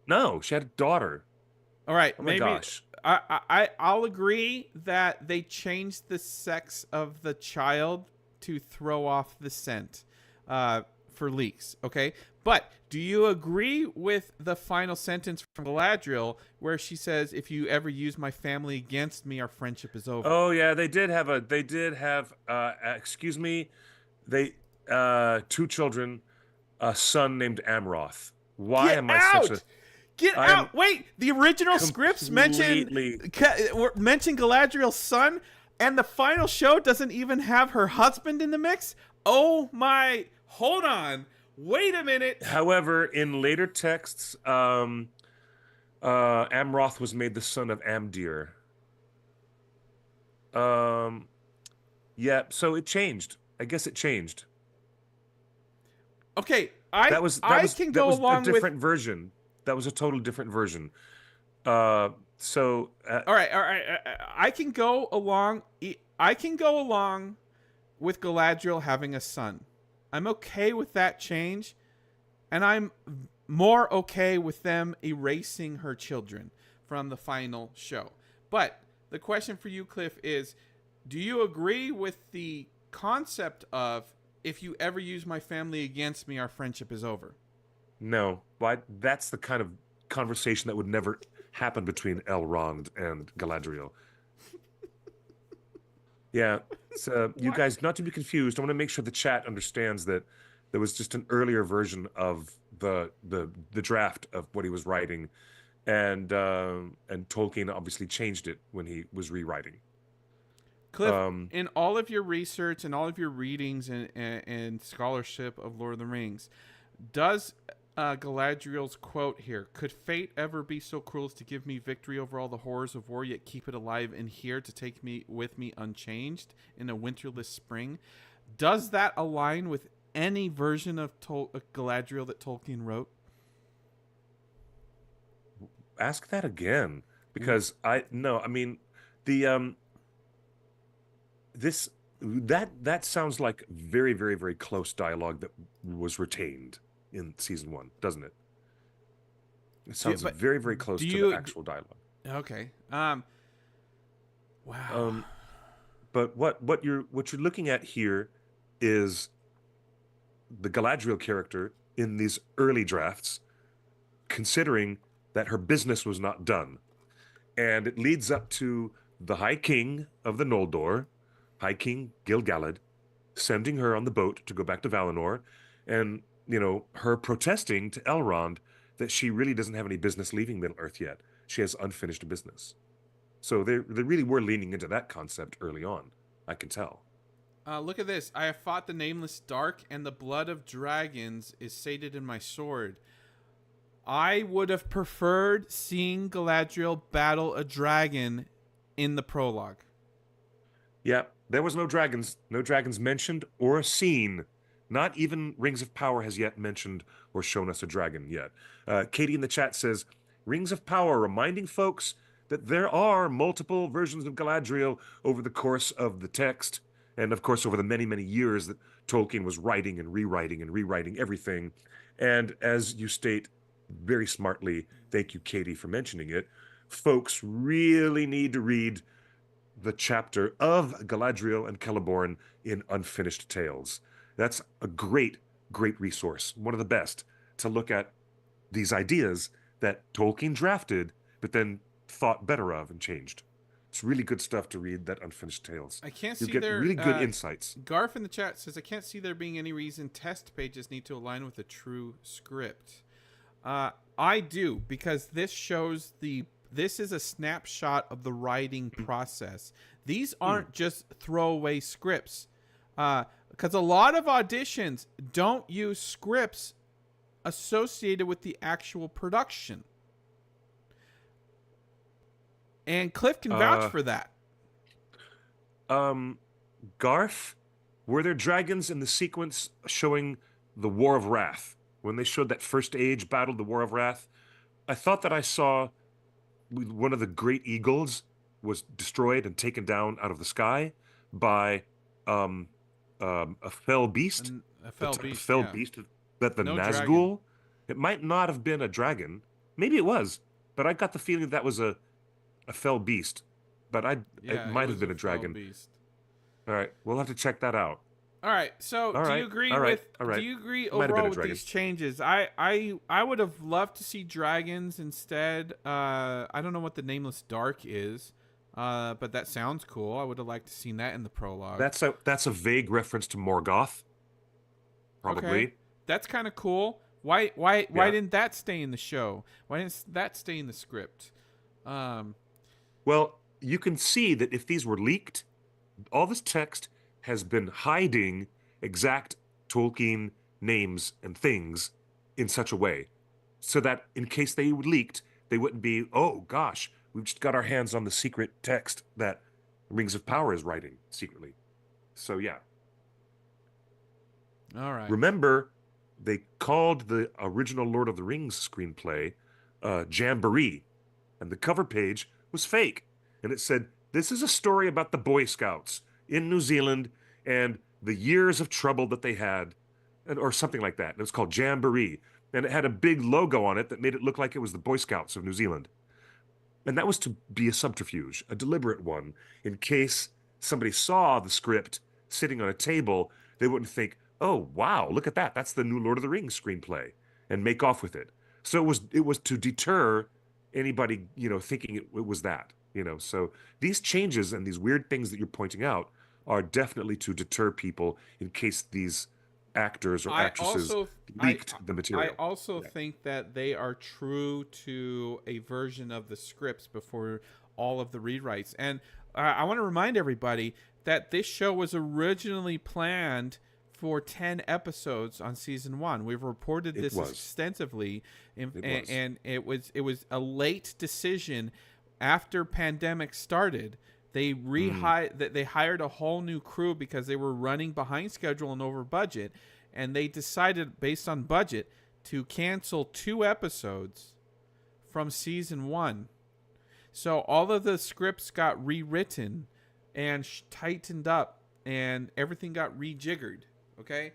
No, she had a daughter. All right, oh my gosh. I'll agree that they changed the sex of the child to throw off the scent for leaks, okay? But do you agree with the final sentence from Galadriel where she says, if you ever use my family against me, our friendship is over? Oh yeah, they did have two children, a son named Amroth. Why Get am I out! such a... Get out! Wait, the original scripts mention Galadriel's son, and the final show doesn't even have her husband in the mix? Oh my... Hold on. Wait a minute. However, in later texts, Amroth was made the son of Amdir. Yeah, so it changed. I guess it changed. Okay, I can go along with a different version. That was a totally different version. All right. I can go along with Galadriel having a son. I'm okay with that change, and I'm more okay with them erasing her children from the final show. But the question for you, Cliff, is do you agree with the concept of if you ever use my family against me, our friendship is over? No, but that's the kind of conversation that would never happen between Elrond and Galadriel. Yeah. So you What? guys, not to be confused, I want to make sure the chat understands that there was just an earlier version of the draft of what he was writing, and Tolkien obviously changed it when he was rewriting. Cliff, in all of your research and all of your readings and scholarship of Lord of the Rings, does Galadriel's quote here, "Could fate ever be so cruel as to give me victory over all the horrors of war, yet keep it alive in here to take me with me unchanged in a winterless spring," does that align with any version of Galadriel that Tolkien wrote? Ask that again, because I mean the this that sounds like very, very, very close dialogue that was retained in season 1, doesn't it? It sounds very, very close to the actual dialogue. Okay. Wow. But what you're looking at here is the Galadriel character in these early drafts, considering that her business was not done, and it leads up to the High King of the Noldor, High King Gil-galad, sending her on the boat to go back to Valinor, and her protesting to Elrond that she really doesn't have any business leaving Middle-earth yet. She has unfinished business. So they really were leaning into that concept early on, I can tell. Look at this. I have fought the nameless dark, and the blood of dragons is sated in my sword. I would have preferred seeing Galadriel battle a dragon in the prologue. Yeah, there was no dragons mentioned or seen. Not even Rings of Power has yet mentioned or shown us a dragon yet. Katie in the chat says, Rings of Power reminding folks that there are multiple versions of Galadriel over the course of the text, and of course over the many, many years that Tolkien was writing and rewriting everything. And as you state very smartly, thank you, Katie, for mentioning it, folks really need to read the chapter of Galadriel and Celeborn in Unfinished Tales. That's a great, great resource, one of the best, to look at these ideas that Tolkien drafted, but then thought better of and changed. It's really good stuff to read, that Unfinished Tales. I can't You see get there. really good insights. Garf in the chat says, I can't see there being any reason test pages need to align with a true script. I do, because this shows this is a snapshot of the writing process. These aren't just throwaway scripts. Because a lot of auditions don't use scripts associated with the actual production. And Cliff can vouch for that. Garth, were there dragons in the sequence showing the War of Wrath? When they showed that First Age battle, the War of Wrath, I thought that I saw one of the great eagles was destroyed and taken down out of the sky by a fell beast. A fell beast. Beast that the No Nazgul. dragon. It might not have been a dragon. Maybe it was, but I got the feeling that was a fell beast. But it might have been a dragon. Beast. All right, we'll have to check that out. All right. So, do you agree Do you agree overall with these changes? I would have loved to see dragons instead. I don't know what the Nameless Dark is, but that sounds cool. I would have liked to seen that in the prologue. That's a vague reference to Morgoth. Probably. Okay. That's kind of cool. Why didn't that stay in the show? Why didn't that stay in the script? Well, you can see that if these were leaked, all this text has been hiding exact Tolkien names and things in such a way so that in case they were leaked, they wouldn't be, oh gosh, we've just got our hands on the secret text that Rings of Power is writing secretly. So yeah. All right. Remember, they called the original Lord of the Rings screenplay Jamboree, and the cover page was fake. And it said, this is a story about the Boy Scouts in New Zealand and the years of trouble that they had, or something like that. And it was called Jamboree. And it had a big logo on it that made it look like it was the Boy Scouts of New Zealand. And that was to be a subterfuge, a deliberate one, in case somebody saw the script sitting on a table, they wouldn't think, oh, wow, look at that. That's the new Lord of the Rings screenplay, and make off with it. So it was to deter anybody, thinking it was that, So these changes and these weird things that you're pointing out are definitely to deter people in case these actors or I actresses also I leaked the I material. also Yeah. think that they are true to a version of the scripts before all of the rewrites. And I want to remind everybody that this show was originally planned for 10 episodes on season 1. We've reported It this was. extensively, It was. and it was a late decision after pandemic started. Mm, They hired a whole new crew because they were running behind schedule and over budget, and they decided based on budget to cancel 2 episodes from season 1. So all of the scripts got rewritten and tightened up, and everything got rejiggered. Okay,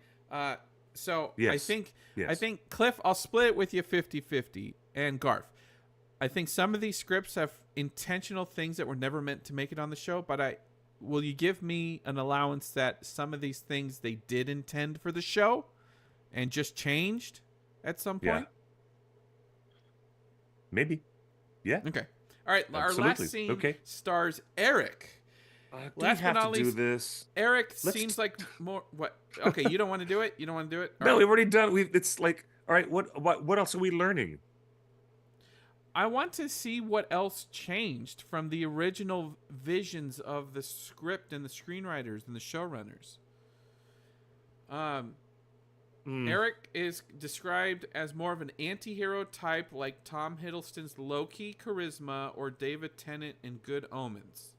so I yes. think I Yes. think Cliff, I'll split it with you 50-50, and Garth. I think some of these scripts have intentional things that were never meant to make it on the show, but will you give me an allowance that some of these things they did intend for the show and just changed at some Yeah. point? Maybe. Yeah. Okay. All right, our Absolutely. last scene Okay. stars Eric. Do we Last but have not to do least, this? Eric Let's seems like more what? Okay, you don't want to do it. You don't want to do it. All No, right. we've already done. It's like, all right. What else are we learning? I want to see what else changed from the original visions of the script and the screenwriters and the showrunners. Um, Mm, Eric is described as more of an anti-hero type like Tom Hiddleston's low-key charisma or David Tennant in Good Omens.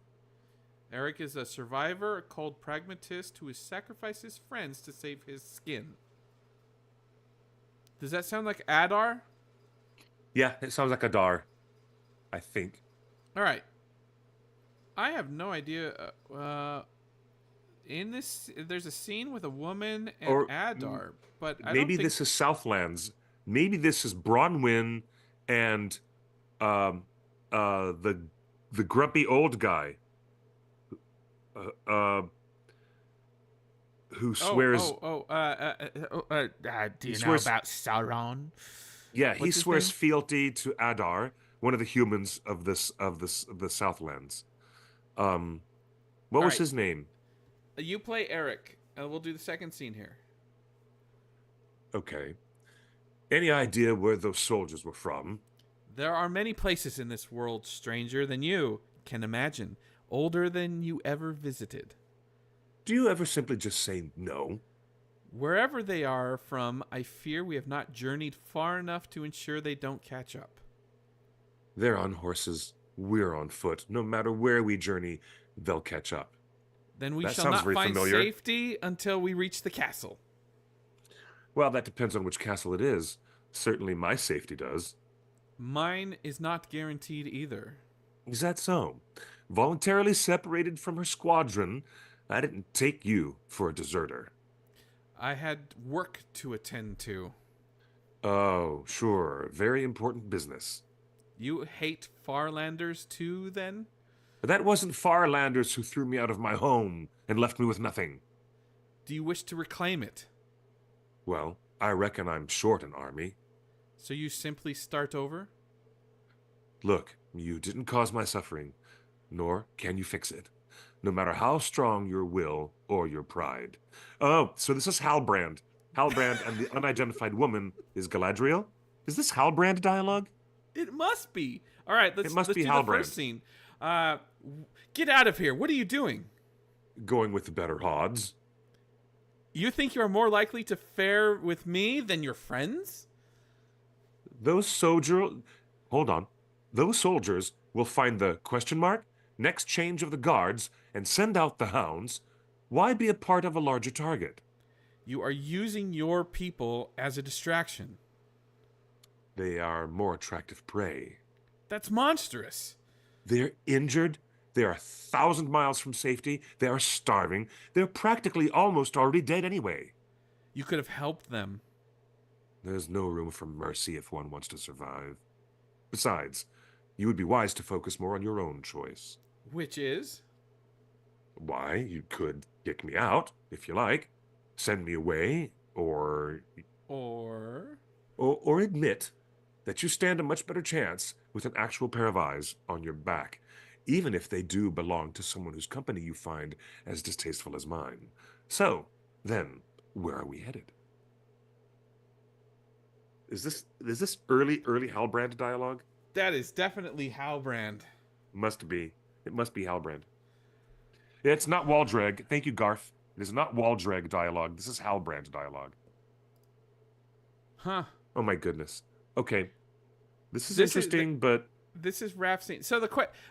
Eric is a survivor, a cold pragmatist who has sacrificed his friends to save his skin. Does that sound like Adar? yeah, it sounds like Adar. I think. All right. I have no idea. In this, there's a scene with a woman and Or Adar, but I don't maybe think. this is Southlands. Maybe this is Bronwyn and um the grumpy old guy uh, uh who swears Do he you know swears about Sauron? yeah, he What's his swears name? fealty to Adar, one of the humans of the Southlands. Um what All was right, his name? you play Eric, and we'll do the second scene here. Okay. Any idea where those soldiers were from? There are many places in this world stranger than you can imagine, older than you ever visited. Do you ever simply just say no? Wherever they are from, I fear we have not journeyed far enough to ensure they don't catch up. They're on horses, we're on foot. No matter where we journey, they'll catch up. Then we That shall sounds not very find familiar. safety until we reach the castle. Well, that depends on which castle it is. Certainly my safety does. Mine is not guaranteed either. Is that so? Voluntarily separated from her squadron, I didn't take you for a deserter. I had work to attend to. Oh, sure. Very important business. You hate Farlanders too, then? But that wasn't Farlanders who threw me out of my home and left me with nothing. Do you wish to reclaim it? Well, I reckon I'm short an army. So you simply start over? Look, you didn't cause my suffering, nor can you fix it, no matter how strong your will or your pride. Oh, so this is Halbrand. Halbrand and the unidentified woman is Galadriel? Is this Halbrand dialogue? It must be. All right, It must let's be do the Halbrand. first scene. Get out of here. What are you doing? Going with the better odds. You think you are more likely to fare with me than your friends? Those soldiers... Hold on. Those soldiers will find the question mark, next change of the guards, and send out the hounds. Why be a part of a larger target? You are using your people as a distraction. They are more attractive prey. That's monstrous. They're injured. They are 1,000 miles from safety. They are starving. They're practically almost already dead anyway. You could have helped them. There's no room for mercy if one wants to survive. Besides, you would be wise to focus more on your own choice. Which is? Why, you could kick me out, if you like, send me away, or Or... admit that you stand a much better chance with an actual pair of eyes on your back, even if they do belong to someone whose company you find as distasteful as mine. So, then, where are we headed? Is this early Halbrand dialogue? That is definitely Halbrand. Must be. It must be Halbrand. It's not Waldreg. Thank you, Garth. It is not Waldreg dialogue. This is Halbrand dialogue. Huh. Oh my goodness. Okay. This is interesting, but this is Rafstein. So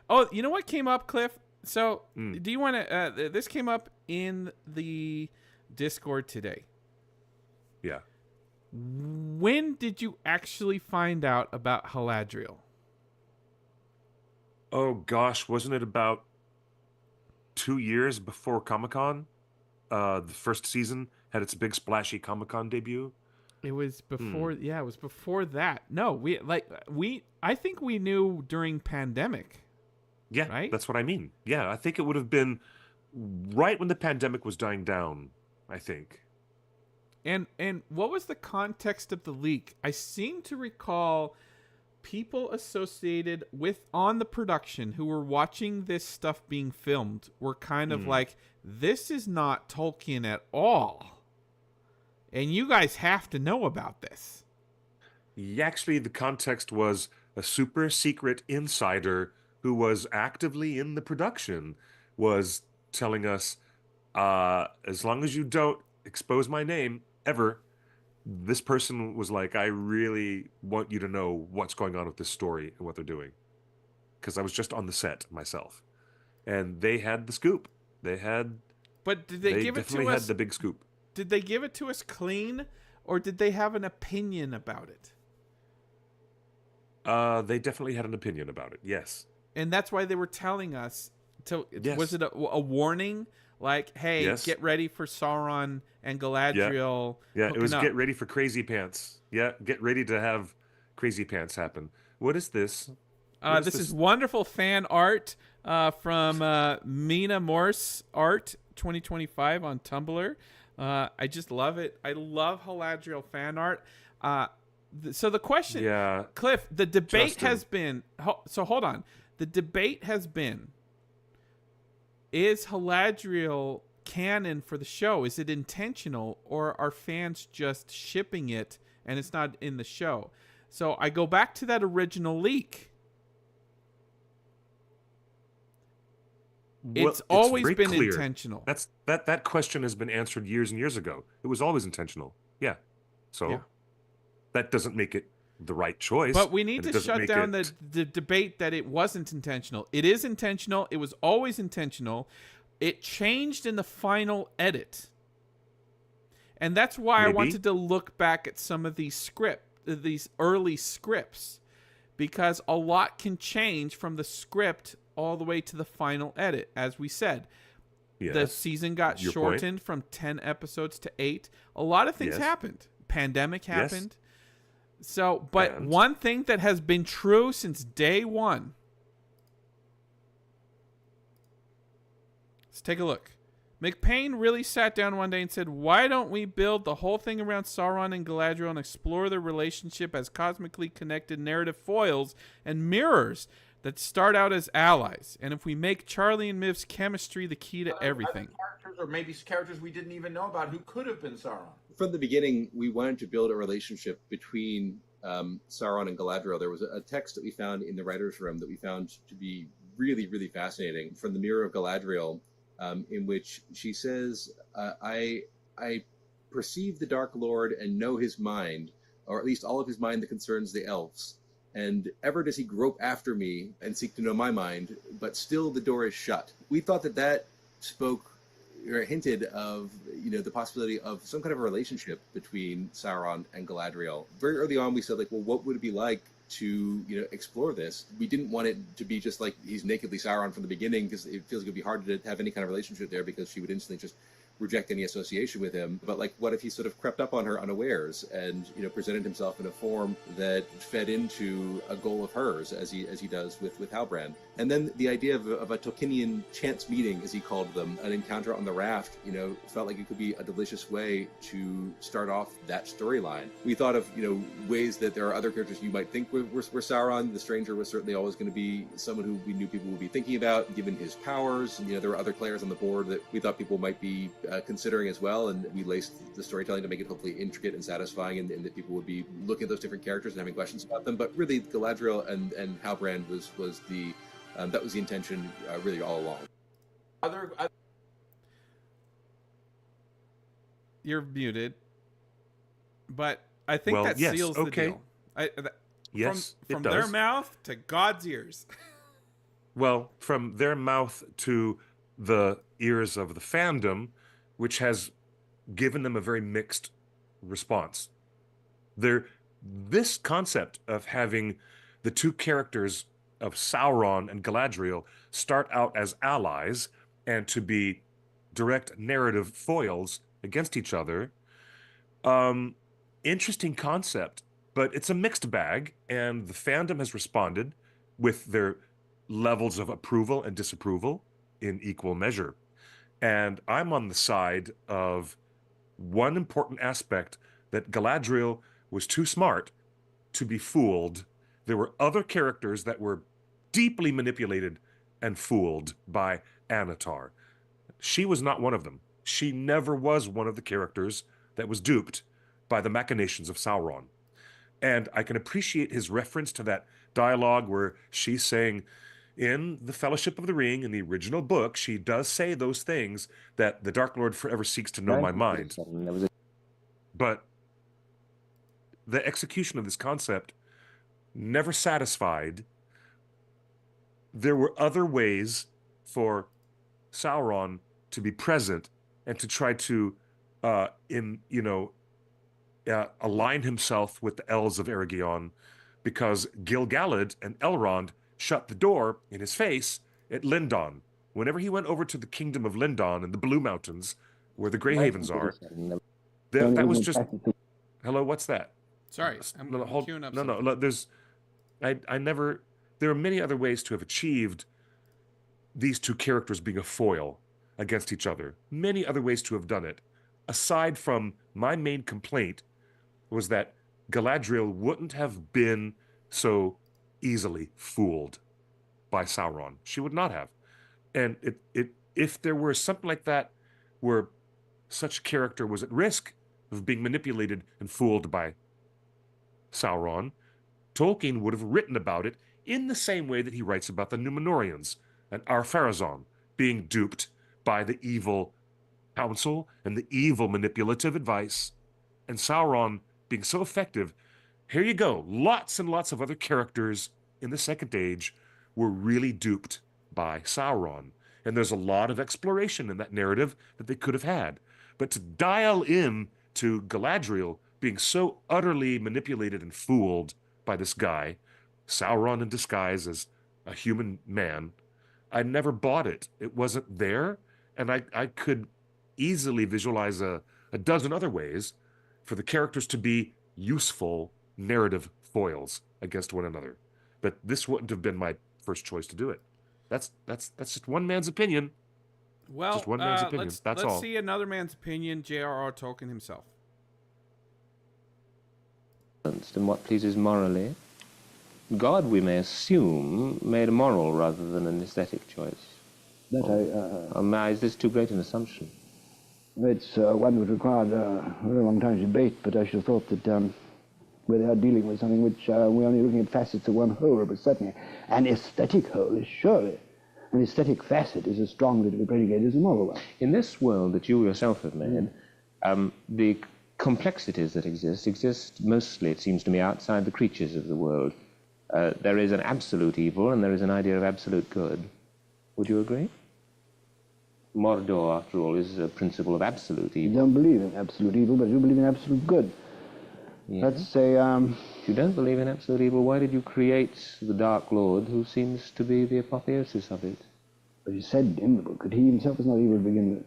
oh, you know what came up, Cliff? So do you want to? This came up in the Discord today. Yeah. When did you actually find out about Galadriel? Oh gosh, wasn't it about 2 years before Comic-Con? The first season had its big splashy Comic-Con debut. It was before. Yeah, it was before that. No, I think we knew during pandemic. Yeah, right. That's what I mean. Yeah, I think it would have been right when the pandemic was dying down, I think. And what was the context of the leak? I seem to recall people associated with on the production who were watching this stuff being filmed were kind of like, this is not Tolkien at all. And you guys have to know about this. Yeah, actually, the context was a super secret insider who was actively in the production was telling us, as long as you don't expose my name ever, this person was like, I really want you to know what's going on with this story and what they're doing. Because I was just on the set myself. And they had the scoop. But did they give it to us? They definitely had the big scoop. Did they give it to us clean, or did they have an opinion about it? They definitely had an opinion about it, yes. And that's why they were telling us. Yes. Was it a warning? Like, hey, Yes. Get ready for Sauron and Galadriel. Yeah, it was up. Get ready for crazy pants. Yeah, get ready to have crazy pants happen. What is this? This is wonderful fan art from Mina Morse Art 2025 on Tumblr. I just love it. I love Galadriel fan art. So the question, Cliff, the debate has been. So hold on. The debate has been: is Galadriel canon for the show? Is it intentional, or are fans just shipping it and it's not in the show? So I go back to that original leak. Well, it's always been clear. intentional. That question has been answered years and years ago. It was always intentional. Yeah. So that doesn't make it the right choice. But we need to shut down the debate that it wasn't intentional. It is intentional. It was always intentional. It changed in the final edit. And that's why I wanted to look back at some of these early scripts, because a lot can change from the script all the way to the final edit. As we said, the season got shortened from 10 episodes to 8. A lot of things happened. Pandemic happened. So, but one thing that has been true since day one. Let's take a look. McPain really sat down one day and said, why don't we build the whole thing around Sauron and Galadriel and explore their relationship as cosmically connected narrative foils and mirrors that start out as allies? And if we make Charlie and Miv's chemistry the key to everything. Characters, or maybe characters we didn't even know about who could have been Sauron. From the beginning, we wanted to build a relationship between Sauron and Galadriel. There was a text that we found in the writer's room that we found to be really, really fascinating from the Mirror of Galadriel, in which she says, I perceive the Dark Lord and know his mind, or at least all of his mind that concerns the elves. And ever does he grope after me and seek to know my mind, but still the door is shut. We thought that spoke or hinted of, the possibility of some kind of a relationship between Sauron and Galadriel. Very early on, we said, well, what would it be like to, explore this? We didn't want it to be just like he's nakedly Sauron from the beginning, because it feels like it'd be hard to have any kind of relationship there, because she would instantly just reject any association with him. But like, what if he sort of crept up on her unawares and, you know, presented himself in a form that fed into a goal of hers, as he does with Halbrand? And then the idea of a Tolkienian chance meeting, as he called them, an encounter on the raft, you know, felt like it could be a delicious way to start off that storyline. We thought of, you know, ways that there are other characters you might think were Sauron. The stranger was certainly always going to be someone who we knew people would be thinking about, given his powers. You know, there were other players on the board that we thought people might be considering as well, and we laced the storytelling to make it hopefully intricate and satisfying, and that people would be looking at those different characters and having questions about them. But really, Galadriel and Halbrand was the that was the intention really all along. You're muted, but I think that seals the deal. Yes, from their mouth to God's ears. Well, from their mouth to the ears of the fandom, which has given them a very mixed response. This concept of having the two characters of Sauron and Galadriel start out as allies and to be direct narrative foils against each other, interesting concept, but it's a mixed bag, and the fandom has responded with their levels of approval and disapproval in equal measure. And I'm on the side of one important aspect, that Galadriel was too smart to be fooled. There were other characters that were deeply manipulated and fooled by Anatar. She was not one of them. She never was one of the characters that was duped by the machinations of Sauron. And I can appreciate his reference to that dialogue where she's saying, in the Fellowship of the Ring, in the original book, she does say those things, that the Dark Lord forever seeks to know my mind. But the execution of this concept never satisfied. There were other ways for Sauron to be present and to try to, align himself with the Elves of Eregion, because Gil-galad and Elrond shut the door in his face at Lindon. Whenever he went over to the kingdom of Lindon in the Blue Mountains, where the Grey Havens are, that was just... Hello, what's that? Sorry, I'm queuing up. No, there are many other ways to have achieved these two characters being a foil against each other. Many other ways to have done it. Aside from my main complaint was that Galadriel wouldn't have been so easily fooled by Sauron. She would not have. And if there were something like that where such a character was at risk of being manipulated and fooled by Sauron, Tolkien would have written about it in the same way that he writes about the Númenóreans and Ar-Pharazôn being duped by the evil counsel and the evil manipulative advice, and Sauron being so effective. Here you go. Lots and lots of other characters in the Second Age were really duped by Sauron. And there's a lot of exploration in that narrative that they could have had. But to dial in to Galadriel being so utterly manipulated and fooled by this guy, Sauron in disguise as a human man, I never bought it. It wasn't there. And I could easily visualize a dozen other ways for the characters to be useful narrative foils against one another. But this wouldn't have been my first choice to do it. That's just one man's opinion. Well, just one man's opinion. That's all. Let's see another man's opinion, J.R.R. Tolkien himself. And what pleases morally. God, we may assume, made a moral rather than an aesthetic choice. Is this too great an assumption? It's one that would require a very long time to debate, but I should have thought that we are dealing with something which we're only looking at facets of one whole, but certainly an aesthetic whole is surely an aesthetic facet is as strongly to be predicated as a moral one. In this world that you yourself have made, the complexities that exist mostly, it seems to me, outside the creatures of the world. There is an absolute evil and there is an idea of absolute good. Would you agree? Mordor, after all, is a principle of absolute evil. You don't believe in absolute evil, but you believe in absolute good. Yeah. Let's say... If you don't believe in absolute evil, why did you create the Dark Lord, who seems to be the apotheosis of it? But he said in the book that he himself was not evil to begin with.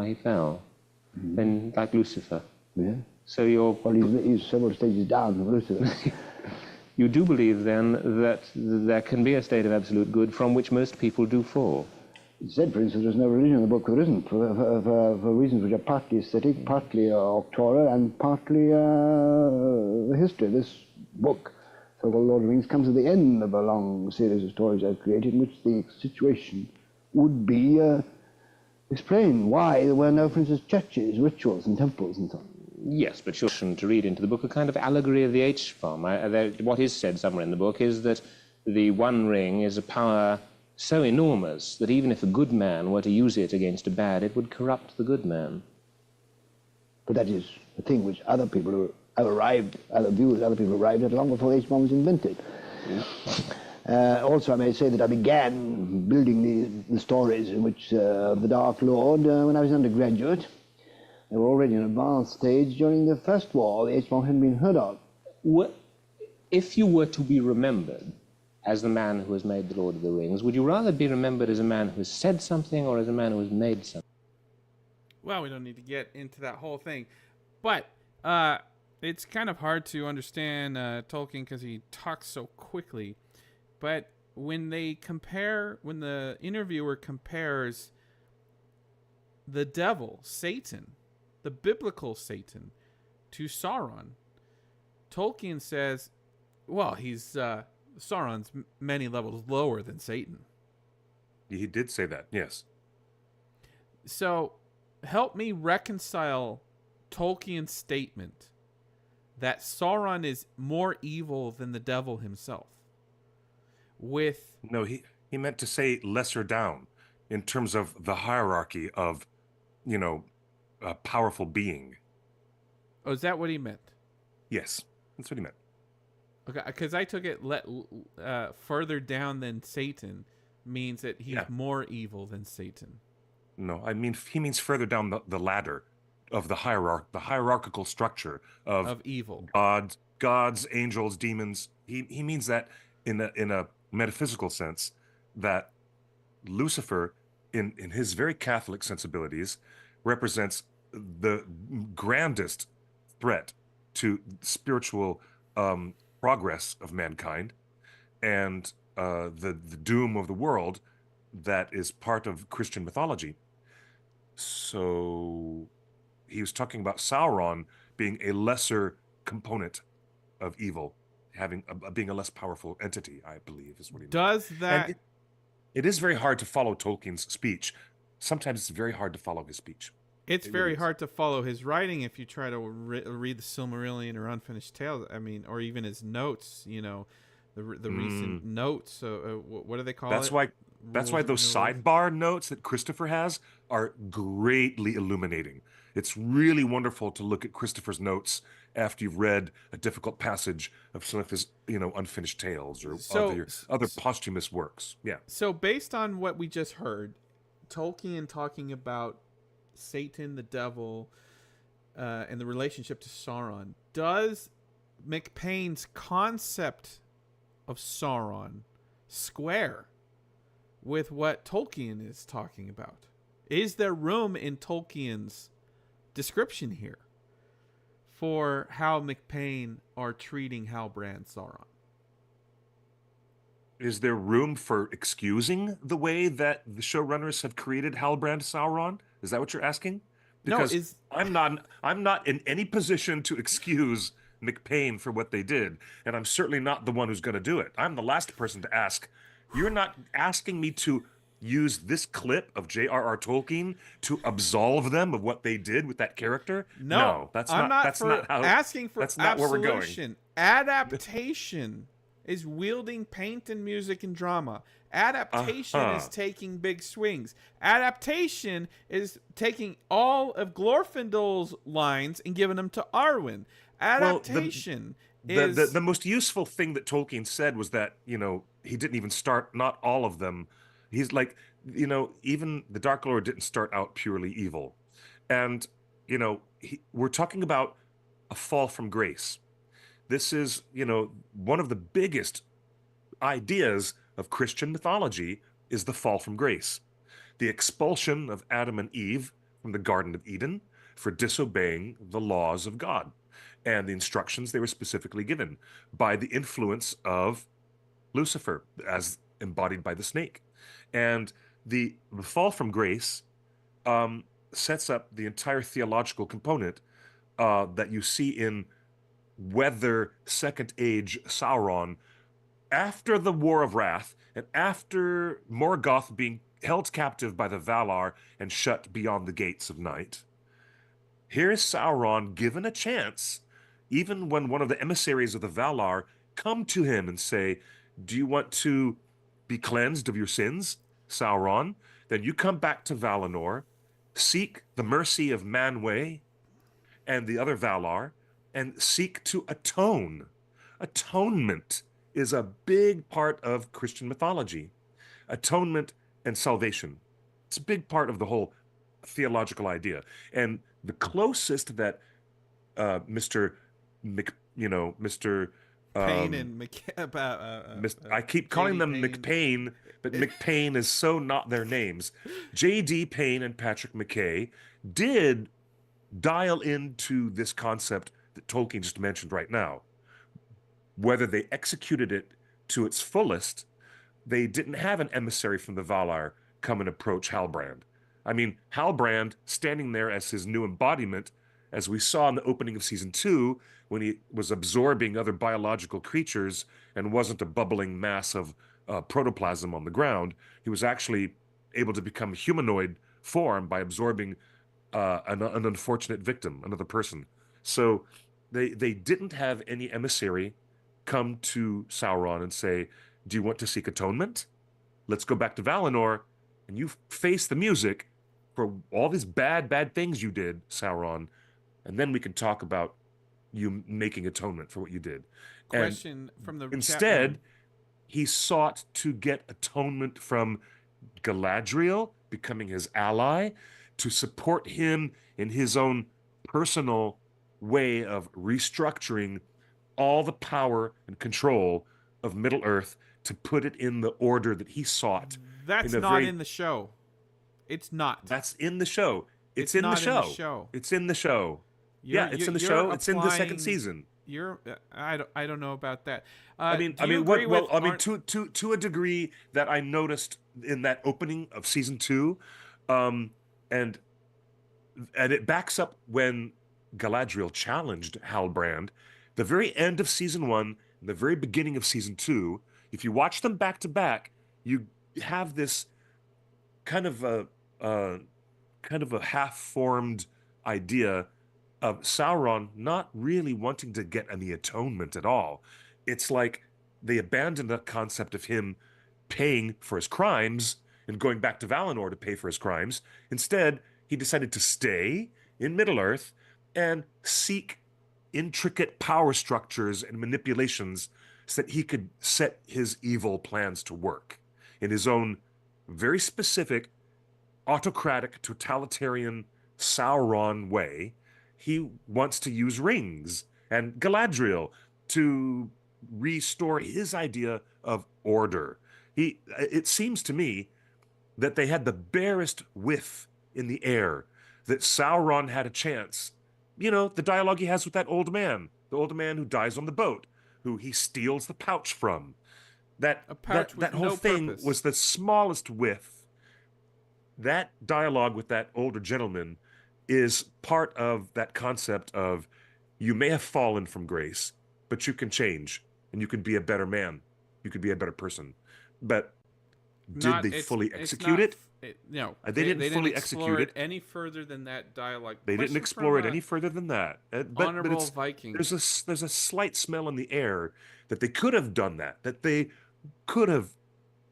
he fell. Then, like Lucifer. Yeah. So you're... Well, he's several stages down from Lucifer. You do believe, then, that there can be a state of absolute good from which most people do fall? It said, for instance, there's no religion in the book. There isn't, for reasons which are partly aesthetic, partly auctorial, and partly the history. This book, so-called Lord of the Rings, comes at the end of a long series of stories I've created in which the situation would be explained. Why there were no, for instance, churches, rituals, and temples, and so on. Yes, but you're to read into the book a kind of allegory of the H-bomb. What is said somewhere in the book is that the One Ring is a power so enormous that even if a good man were to use it against a bad, it would corrupt the good man. But that is the thing which other people have arrived, other viewers, other people arrived at long before the H-bomb was invented. Yeah. Also, I may say that I began building the stories in which the Dark Lord when I was undergraduate. They were already in an advanced stage during the First War. The H-bomb hadn't been heard of. If you were to be remembered as the man who has made the Lord of the Rings, would you rather be remembered as a man who has said something or as a man who has made something? Well, we don't need to get into that whole thing, but it's kind of hard to understand Tolkien because he talks so quickly. But when the interviewer compares the devil, Satan, the biblical Satan, to Sauron, Tolkien says, well, he's Sauron's many levels lower than Satan. He did say that, yes. So help me reconcile Tolkien's statement that Sauron is more evil than the devil himself with... No, he meant to say lesser down in terms of the hierarchy of, a powerful being. Oh, is that what he meant? Yes, that's what he meant. Okay, because I took it further down than Satan means that he's more evil than Satan. No, I mean he means further down the ladder of the hierarchical structure of evil. Gods, angels, demons. He means that in a metaphysical sense, that Lucifer, in his very Catholic sensibilities, represents the grandest threat to spiritual progress of mankind and the doom of the world that is part of Christian mythology. So he was talking about Sauron being a lesser component of evil, being a less powerful entity, I believe, is what he meant. Does that... And it is very hard to follow Tolkien's speech. Sometimes it's very hard to follow his speech. It's very hard to follow his writing if you try to read the Silmarillion or Unfinished Tales. I mean, or even his notes. The recent notes. So what do they call it? That's why those sidebar notes that Christopher has are greatly illuminating. It's really wonderful to look at Christopher's notes after you've read a difficult passage of some of his, Unfinished Tales or other posthumous works. Yeah. So based on what we just heard, Tolkien talking about Satan, the devil, and the relationship to Sauron, does McPain's concept of Sauron square with what Tolkien is talking about? Is there room in Tolkien's description here for how McPain are treating Halbrand Sauron? Is there room for excusing the way that the showrunners have created Halbrand Sauron? Is that what you're asking? Because I'm not in any position to excuse McPain for what they did, and I'm certainly not the one who's going to do it. I'm the last person to ask. You're not asking me to use this clip of J.R.R. Tolkien to absolve them of what they did with that character? No, that's not asking for that's not where we're going. Adaptation is wielding paint and music and drama. Adaptation is taking big swings. Adaptation is taking all of Glorfindel's lines and giving them to Arwen. Adaptation is... The most useful thing that Tolkien said was that, he didn't even start, not all of them. He's like, even the Dark Lord didn't start out purely evil. And, we're talking about a fall from grace. This is, one of the biggest ideas of Christian mythology is the fall from grace. The expulsion of Adam and Eve from the Garden of Eden for disobeying the laws of God and the instructions they were specifically given by the influence of Lucifer, as embodied by the snake. And the fall from grace sets up the entire theological component that you see in whether Second Age Sauron, after the War of Wrath and after Morgoth being held captive by the Valar and shut beyond the gates of night, here's Sauron given a chance, even when one of the emissaries of the Valar come to him and say, do you want to be cleansed of your sins, Sauron? Then you come back to Valinor, seek the mercy of Manwë and the other Valar, and seek to atone. Atonement is a big part of Christian mythology. Atonement and salvation. It's a big part of the whole theological idea. And the closest that Mr. Payne and I keep calling J.D. them Payne. McPayne, but McPayne is so not their names. J.D. Payne and Patrick McKay did dial into this concept that Tolkien just mentioned right now. Whether they executed it to its fullest, they didn't have an emissary from the Valar come and approach Halbrand. I mean, Halbrand standing there as his new embodiment, as we saw in the opening of season 2, when he was absorbing other biological creatures and wasn't a bubbling mass of protoplasm on the ground, he was actually able to become humanoid form by absorbing an unfortunate victim, another person. So they didn't have any emissary come to Sauron and say, do you want to seek atonement? Let's go back to Valinor and you face the music for all these bad things you did, Sauron, and then we can talk about you making atonement for what you did. Question from the instead, he sought to get atonement from Galadriel, becoming his ally, to support him in his own personal way of restructuring all the power and control of Middle-earth to put it in the order that he sought. That's not in the show. It's not. That's in the show. It's in the show. It's in the show. Yeah, it's in the show. It's in the second season. I don't know about that. To a degree that I noticed in that opening of season 2, and it backs up when Galadriel challenged Halbrand. The very end of season 1, and the very beginning of season 2. If you watch them back to back, you have this kind of a half-formed idea of Sauron not really wanting to get any atonement at all. It's like they abandoned the concept of him paying for his crimes and going back to Valinor to pay for his crimes. Instead, he decided to stay in Middle-earth and seek intricate power structures and manipulations so that he could set his evil plans to work in his own very specific, autocratic, totalitarian Sauron way. He wants to use rings and Galadriel to restore his idea of order. It seems to me that they had the barest whiff in the air that Sauron had a chance. You know, the dialogue he has with that old man, the old man who dies on the boat, who he steals the pouch from. That whole thing was the smallest whiff. That dialogue with that older gentleman is part of that concept of you may have fallen from grace, but you can change and you can be a better man. You could be a better person. But did they fully execute it? No, they didn't fully execute it any further than that dialogue. They didn't explore it any further than that. Honorable Viking. There's a slight smell in the air that they could have done that they could have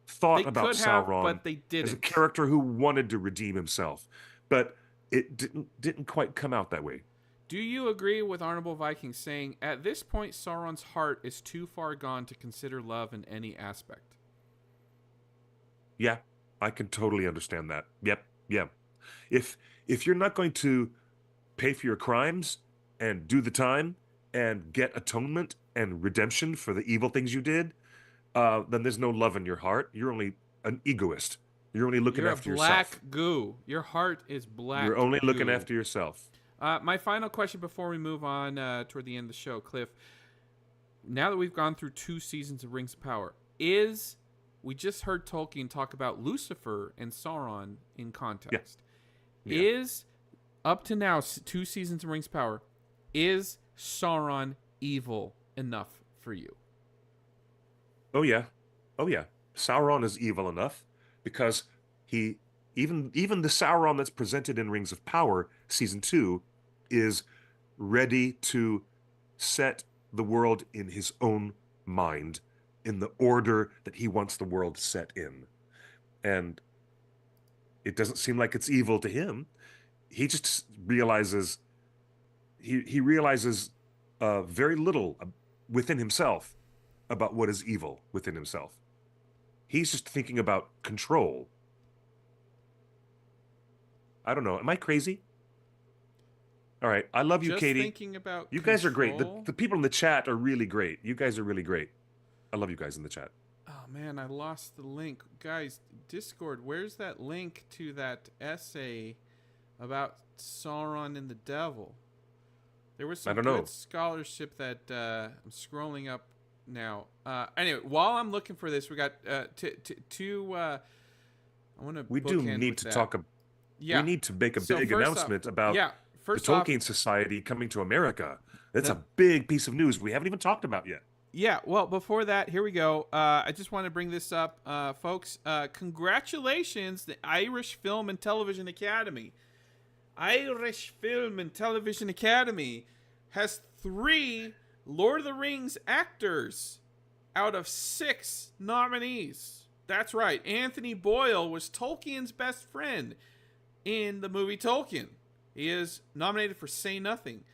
thought about Sauron but they didn't. As a character who wanted to redeem himself, but it didn't quite come out that way. Do you agree with Honorable Viking saying, at this point, Sauron's heart is too far gone to consider love in any aspect? Yeah, I can totally understand that. Yep, yeah. If you're not going to pay for your crimes and do the time and get atonement and redemption for the evil things you did, then there's no love in your heart. You're only an egoist. You're only looking You're a after black yourself. goo. Your heart is black. You're only looking goo. after yourself. My final question before we move on toward the end of the show, Cliff. Now that we've gone through 2 seasons of Rings of Power, we just heard Tolkien talk about Lucifer and Sauron in context. Yeah. Is, up to now, 2 seasons of Rings of Power, is Sauron evil enough for you? Oh yeah. Sauron is evil enough because he even the Sauron that's presented in Rings of Power season 2 is ready to set the world in his own mind in the order that he wants the world set in. And it doesn't seem like it's evil to him. He just realizes he realizes very little within himself about what is evil within himself. He's just thinking about control. I don't know. Am I crazy? All right. I love you, Just Katie. thinking about You guys are great. control? The people in the chat are really great. You guys are really great. I love you guys in the chat. Oh man, I lost the link. Guys, Discord, where's that link to that essay about Sauron and the devil? There was some I don't know. good scholarship that I'm scrolling up now. Anyway, while I'm looking for this, we got two. I want to. We do need to talk. Yeah. We need to make a So big first announcement off- about yeah. the First off, Tolkien Society coming to America. That's That- a big piece of news we haven't even talked about yet. yeah. Well, before that, here we go. I just want to bring this up, folks. Congratulations, the Irish Film and Television Academy. Irish Film and Television Academy has 3 Lord of the Rings actors out of 6 nominees. That's right. Anthony Boyle was Tolkien's best friend in the movie Tolkien. He is nominated for Say Nothing.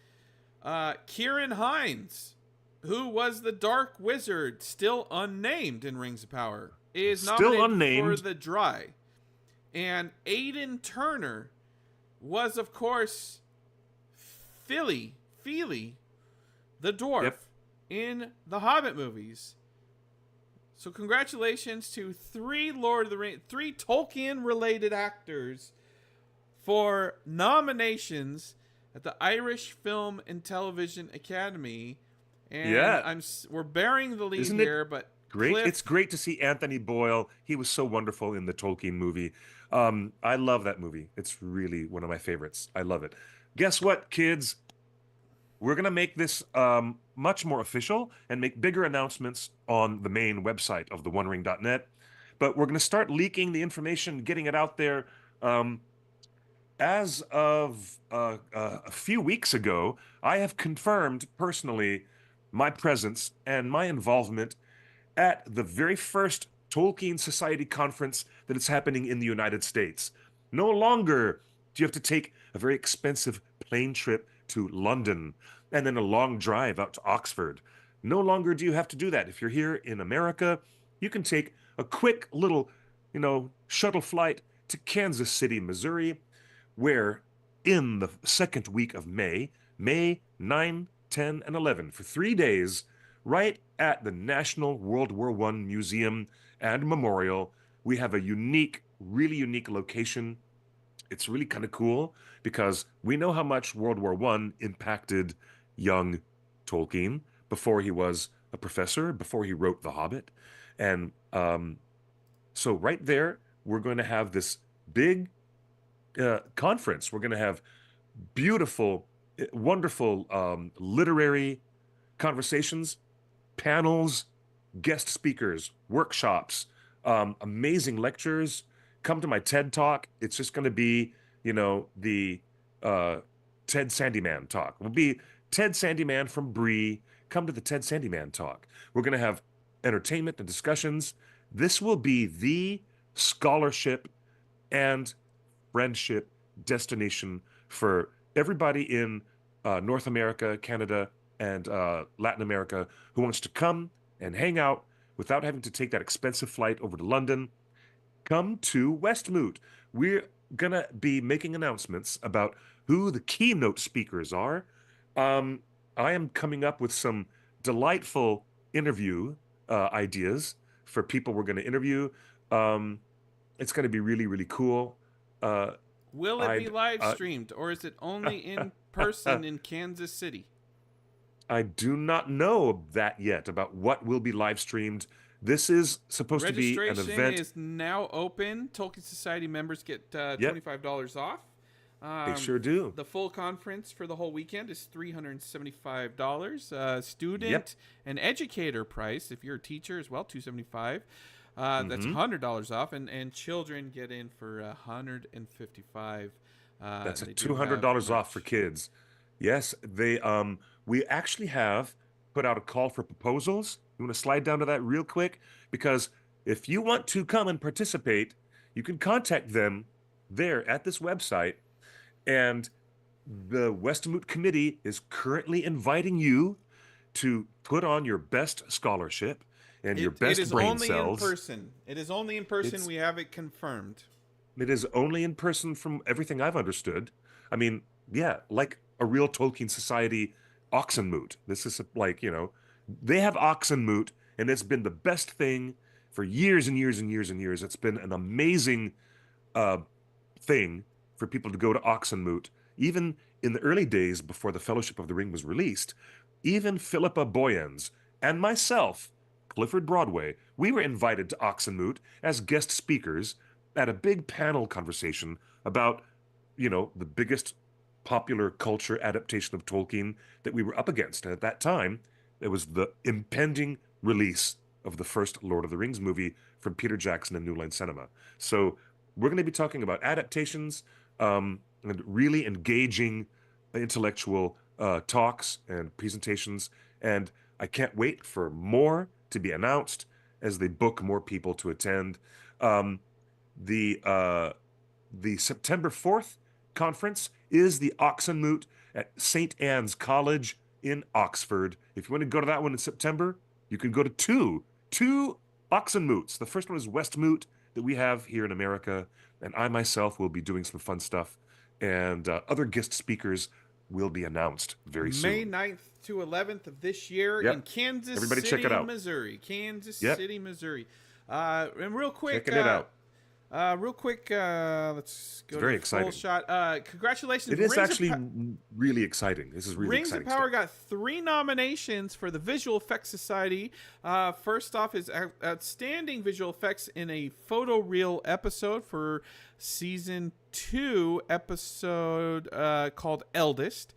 Kieran Hines, who was the Dark Wizard, still unnamed in Rings of Power, is Still nominated unnamed. for The Dry. And Aidan Turner was, of course, Fili, the dwarf, Yep. in the Hobbit movies. So congratulations to 3 Lord of the Rings, 3 Tolkien-related actors for nominations at the Irish Film and Television Academy. And Yeah. we're bearing the lead Isn't it here, but Great. Cliff, It's great to see Anthony Boyle. He was so wonderful in the Tolkien movie. I love that movie. It's really one of my favorites. I love it. Guess what, kids? We're going to make this much more official and make bigger announcements on the main website of theonering.net. But we're going to start leaking the information, getting it out there. As of a few weeks ago, I have confirmed personally my presence and my involvement at the very first Tolkien Society conference that is happening in the United States. No longer do you have to take a very expensive plane trip to London and then a long drive out to Oxford. No longer do you have to do that. If you're here in America, you can take a quick little, shuttle flight to Kansas City, Missouri, where in the second week of May 9, 10, and 11, for 3 days, right at the National World War I Museum and Memorial, we have a really unique location. It's really kind of cool because we know how much World War I impacted young Tolkien before he was a professor, before he wrote The Hobbit. And so right there, we're going to have this big conference. We're going to have beautiful, wonderful literary conversations, panels, guest speakers, workshops, amazing lectures. Come to my TED Talk. It's just going to be, the Ted Sandyman talk. It'll be Ted Sandyman from Bree. Come to the Ted Sandyman talk. We're going to have entertainment and discussions. This will be the scholarship and friendship destination for everybody in North America, Canada, and Latin America who wants to come and hang out without having to take that expensive flight over to London. Come to Westmoot. We're going to be making announcements about who the keynote speakers are. I am coming up with some delightful interview ideas for people we're going to interview. It's going to be really, really cool. Will it be I'd- live streamed, or is it only in person in Kansas City? I do not know that yet about what will be live streamed. This is supposed to be an Registration event. is now open. Tolkien Society members get $25 off. They sure do. The full conference for the whole weekend is $375. Student and educator price, if you're a teacher as well, $275. That's $100 off, and children get in for $155. That's They a do have $200 off merch. for kids. Yes, they we actually have put out a call for proposals. You want to slide down to that real quick? Because if you want to come and participate, you can contact them there at this website. And the Westmoot Committee is currently inviting you to put on your best scholarship and your best it is brain only cells. in person. It is only in person. It's- We have it confirmed. It is only in person from everything I've understood. I mean, yeah, like a real Tolkien Society Oxenmoot. This is like, they have Oxenmoot, and it's been the best thing for years and years and years and years. It's been an amazing thing for people to go to Oxenmoot. Even in the early days before the Fellowship of the Ring was released, even Philippa Boyens and myself, Clifford Broadway, we were invited to Oxenmoot as guest speakers at a big panel conversation about, the biggest popular culture adaptation of Tolkien that we were up against. And at that time, it was the impending release of the first Lord of the Rings movie from Peter Jackson and New Line Cinema. So we're going to be talking about adaptations and really engaging intellectual talks and presentations. And I can't wait for more to be announced as they book more people to attend. The September 4th conference is the Oxenmoot at St. Anne's College in Oxford. If you want to go to that one in September, you can go to two Oxenmoots. The first one is Westmoot that we have here in America, and I myself will be doing some fun stuff, and other guest speakers will be announced very soon. May 9th to 11th of this year Yep. in Kansas Everybody City, check it out. Missouri. Kansas Yep. City, Missouri. And real quick, Checking it out. let's go It's very to the full exciting. shot. Congratulations. It is Rings of actually Pa- really exciting. This is really Rings exciting of Power stuff. got 3 nominations for the Visual Effects Society. First off is Outstanding Visual Effects in a Photoreal episode for Season 2 episode called Eldest.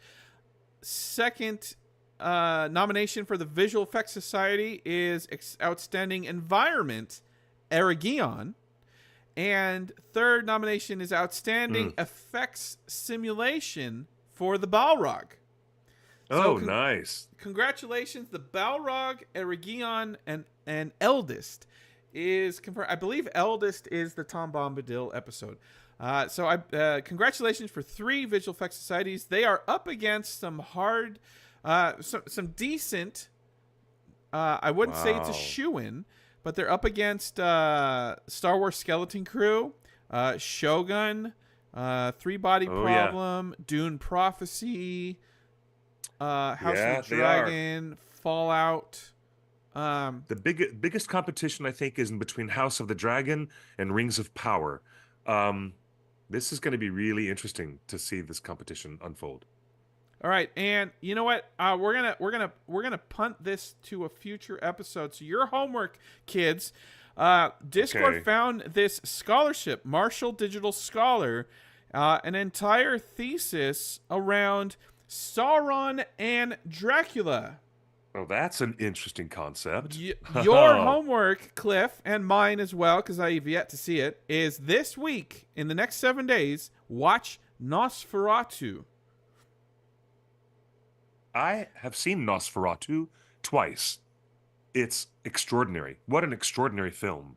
Second nomination for the Visual Effects Society is Outstanding Environment, Eragion. And third nomination is Outstanding Effects Simulation for the Balrog. Oh, nice. Congratulations. The Balrog, Eragion, and Eldest is confirmed. I believe Eldest is the Tom Bombadil episode. Congratulations for 3 Visual Effects Societies. They are up against some hard, some decent, I wouldn't say it's a Wow. shoo-in, but they're up against Star Wars Skeleton Crew, Shogun, Three Body Oh, yeah. Problem, Dune Prophecy, House Yeah, of the they are. Dragon, Fallout. The biggest competition, I think, is in between House of the Dragon and Rings of Power. This is going to be really interesting to see this competition unfold. All right, and you know what? We're gonna punt this to a future episode. So your homework, kids. Discord Okay. found this scholarship, Marshall Digital Scholar, an entire thesis around Sauron and Dracula. Oh, that's an interesting concept. Your homework, Cliff, and mine as well, because I've yet to see it, is this week, in the next 7 days, watch Nosferatu. I have seen Nosferatu twice. It's extraordinary. What an extraordinary film.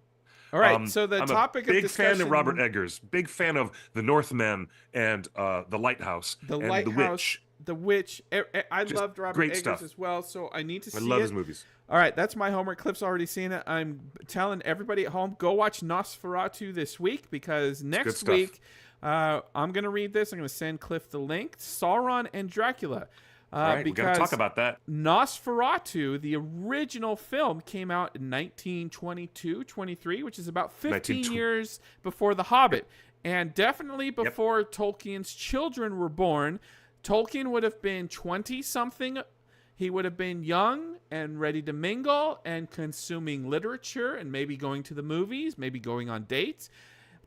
All right, so the I'm topic a big of discussion... fan of Robert Eggers, big fan of The Northman and The Lighthouse The and Lighthouse, The Witch. The Witch. I Just loved Robert great Eggers stuff. as well, so I need to see I love it. his movies. All right, that's my homework. Cliff's already seen it. I'm telling everybody at home, go watch Nosferatu this week, because next stuff. week I'm going to read this. I'm going to send Cliff the link. Sauron and Dracula. All right, we got to talk about that. Nosferatu, the original film, came out in 1922-23, which is about 15 years before The Hobbit, and definitely before Tolkien's children were born. Tolkien would have been 20-something. He would have been young and ready to mingle and consuming literature and maybe going to the movies, maybe going on dates.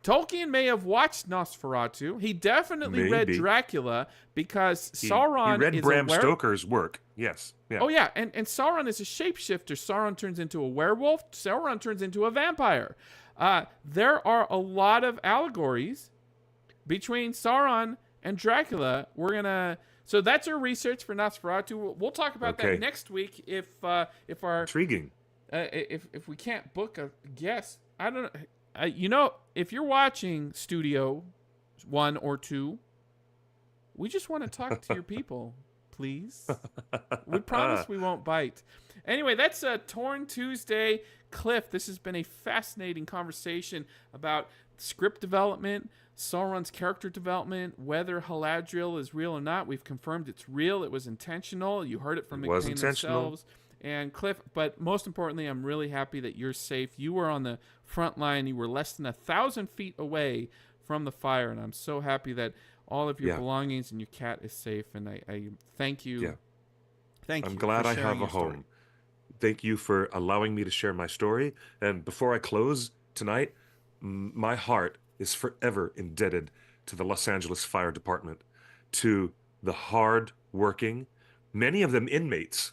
Tolkien may have watched Nosferatu. He definitely read Dracula because Sauron he read is Bram Stoker's work. Yes. Yeah. Oh, yeah. And Sauron is a shapeshifter. Sauron turns into a werewolf. Sauron turns into a vampire. There are a lot of allegories between Sauron and Dracula. So that's our research for Nosferatu. We'll talk about that next week if our intriguing. If we can't book a guest. I don't know. If you're watching Studio 1 or 2, we just want to talk to your people, please. We promise we won't bite. Anyway, that's Torn Tuesday. Cliff, this has been a fascinating conversation about script development, Sauron's character development, whether Galadriel is real or not. We've confirmed it's real. It was intentional. You heard it from McCain themselves. And Cliff, but most importantly, I'm really happy that you're safe. You were on the front line. You were less than 1,000 feet away from the fire, and I'm so happy that all of your belongings and your cat is safe. And I thank you. Yeah. Thank you. I'm glad I have a story. home. Thank you for allowing me to share my story. And before I close tonight, my heart is forever indebted to the Los Angeles Fire Department, to the hard-working, many of them inmates,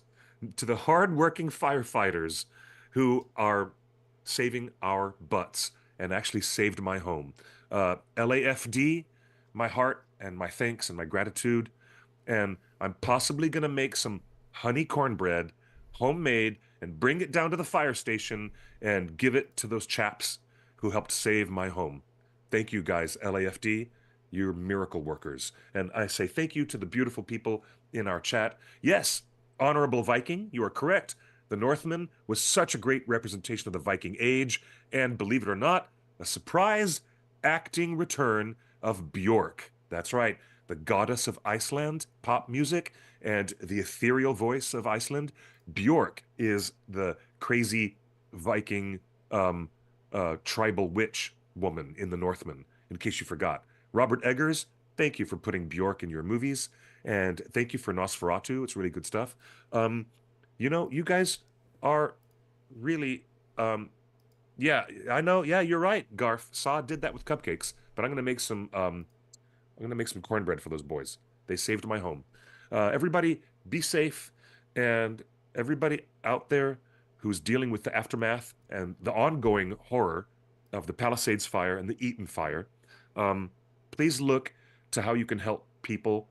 to the hard-working firefighters who are saving our butts and actually saved my home. LAFD, my heart and my thanks and my gratitude. And I'm possibly going to make some honey cornbread, homemade, and bring it down to the fire station and give it to those chaps who helped save my home. Thank you guys, LAFD. You're miracle workers. And I say thank you to the beautiful people in our chat. Yes, Honorable Viking, you are correct. The Northman was such a great representation of the Viking age, and believe it or not, a surprise acting return of Björk. That's right, the goddess of Iceland, pop music, and the ethereal voice of Iceland. Björk is the crazy Viking tribal witch woman in the Northman, in case you forgot. Robert Eggers, thank you for putting Björk in your movies. And thank you for Nosferatu. It's really good stuff. You guys are really, yeah, I know. Yeah, you're right. Garth Saw did that with cupcakes, but I'm gonna make some cornbread for those boys. They saved my home. Everybody, be safe, and everybody out there who's dealing with the aftermath and the ongoing horror of the Palisades fire and the Eaton fire, please look to how you can help people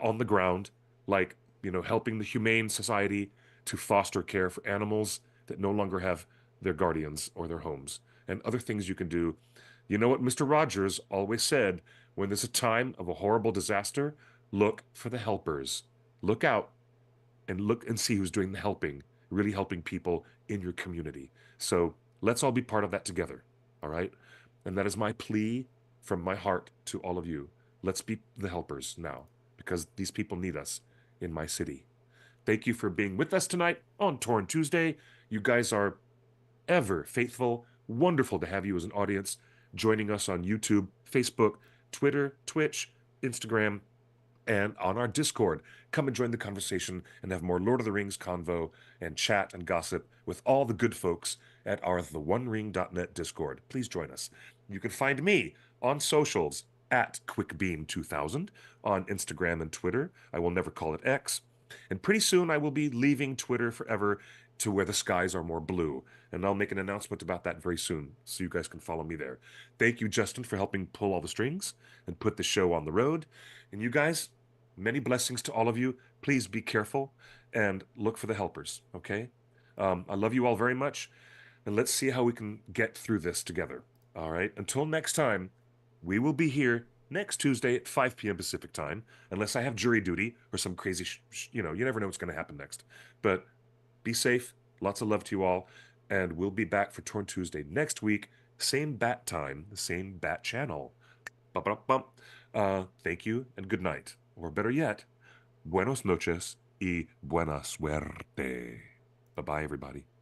on the ground, like, helping the Humane Society to foster care for animals that no longer have their guardians or their homes, and other things you can do. You know what Mr. Rogers always said, when there's a time of a horrible disaster, look for the helpers. Look out and look and see who's doing the helping, really helping people in your community. So let's all be part of that together, all right? And that is my plea from my heart to all of you. Let's be the helpers now, because these people need us in my city. Thank you for being with us tonight on Torn Tuesday. You guys are ever faithful. Wonderful to have you as an audience joining us on YouTube, Facebook, Twitter, Twitch, Instagram, and on our Discord. Come and join the conversation and have more Lord of the Rings convo and chat and gossip with all the good folks at our theonering.net Discord. Please join us. You can find me on socials at QuickBeam2000 on Instagram and Twitter. I will never call it X. And pretty soon I will be leaving Twitter forever to where the skies are more blue. And I'll make an announcement about that very soon, so you guys can follow me there. Thank you, Justin, for helping pull all the strings and put the show on the road. And you guys, many blessings to all of you. Please be careful and look for the helpers, okay? I love you all very much. And let's see how we can get through this together, all right? Until next time, we will be here next Tuesday at 5 p.m. Pacific time, unless I have jury duty or some crazy, you never know what's going to happen next. But be safe. Lots of love to you all. And we'll be back for Torn Tuesday next week. Same bat time, the same bat channel. Bump. Thank you and good night. Or better yet, buenos noches y buena suerte. Bye-bye, everybody.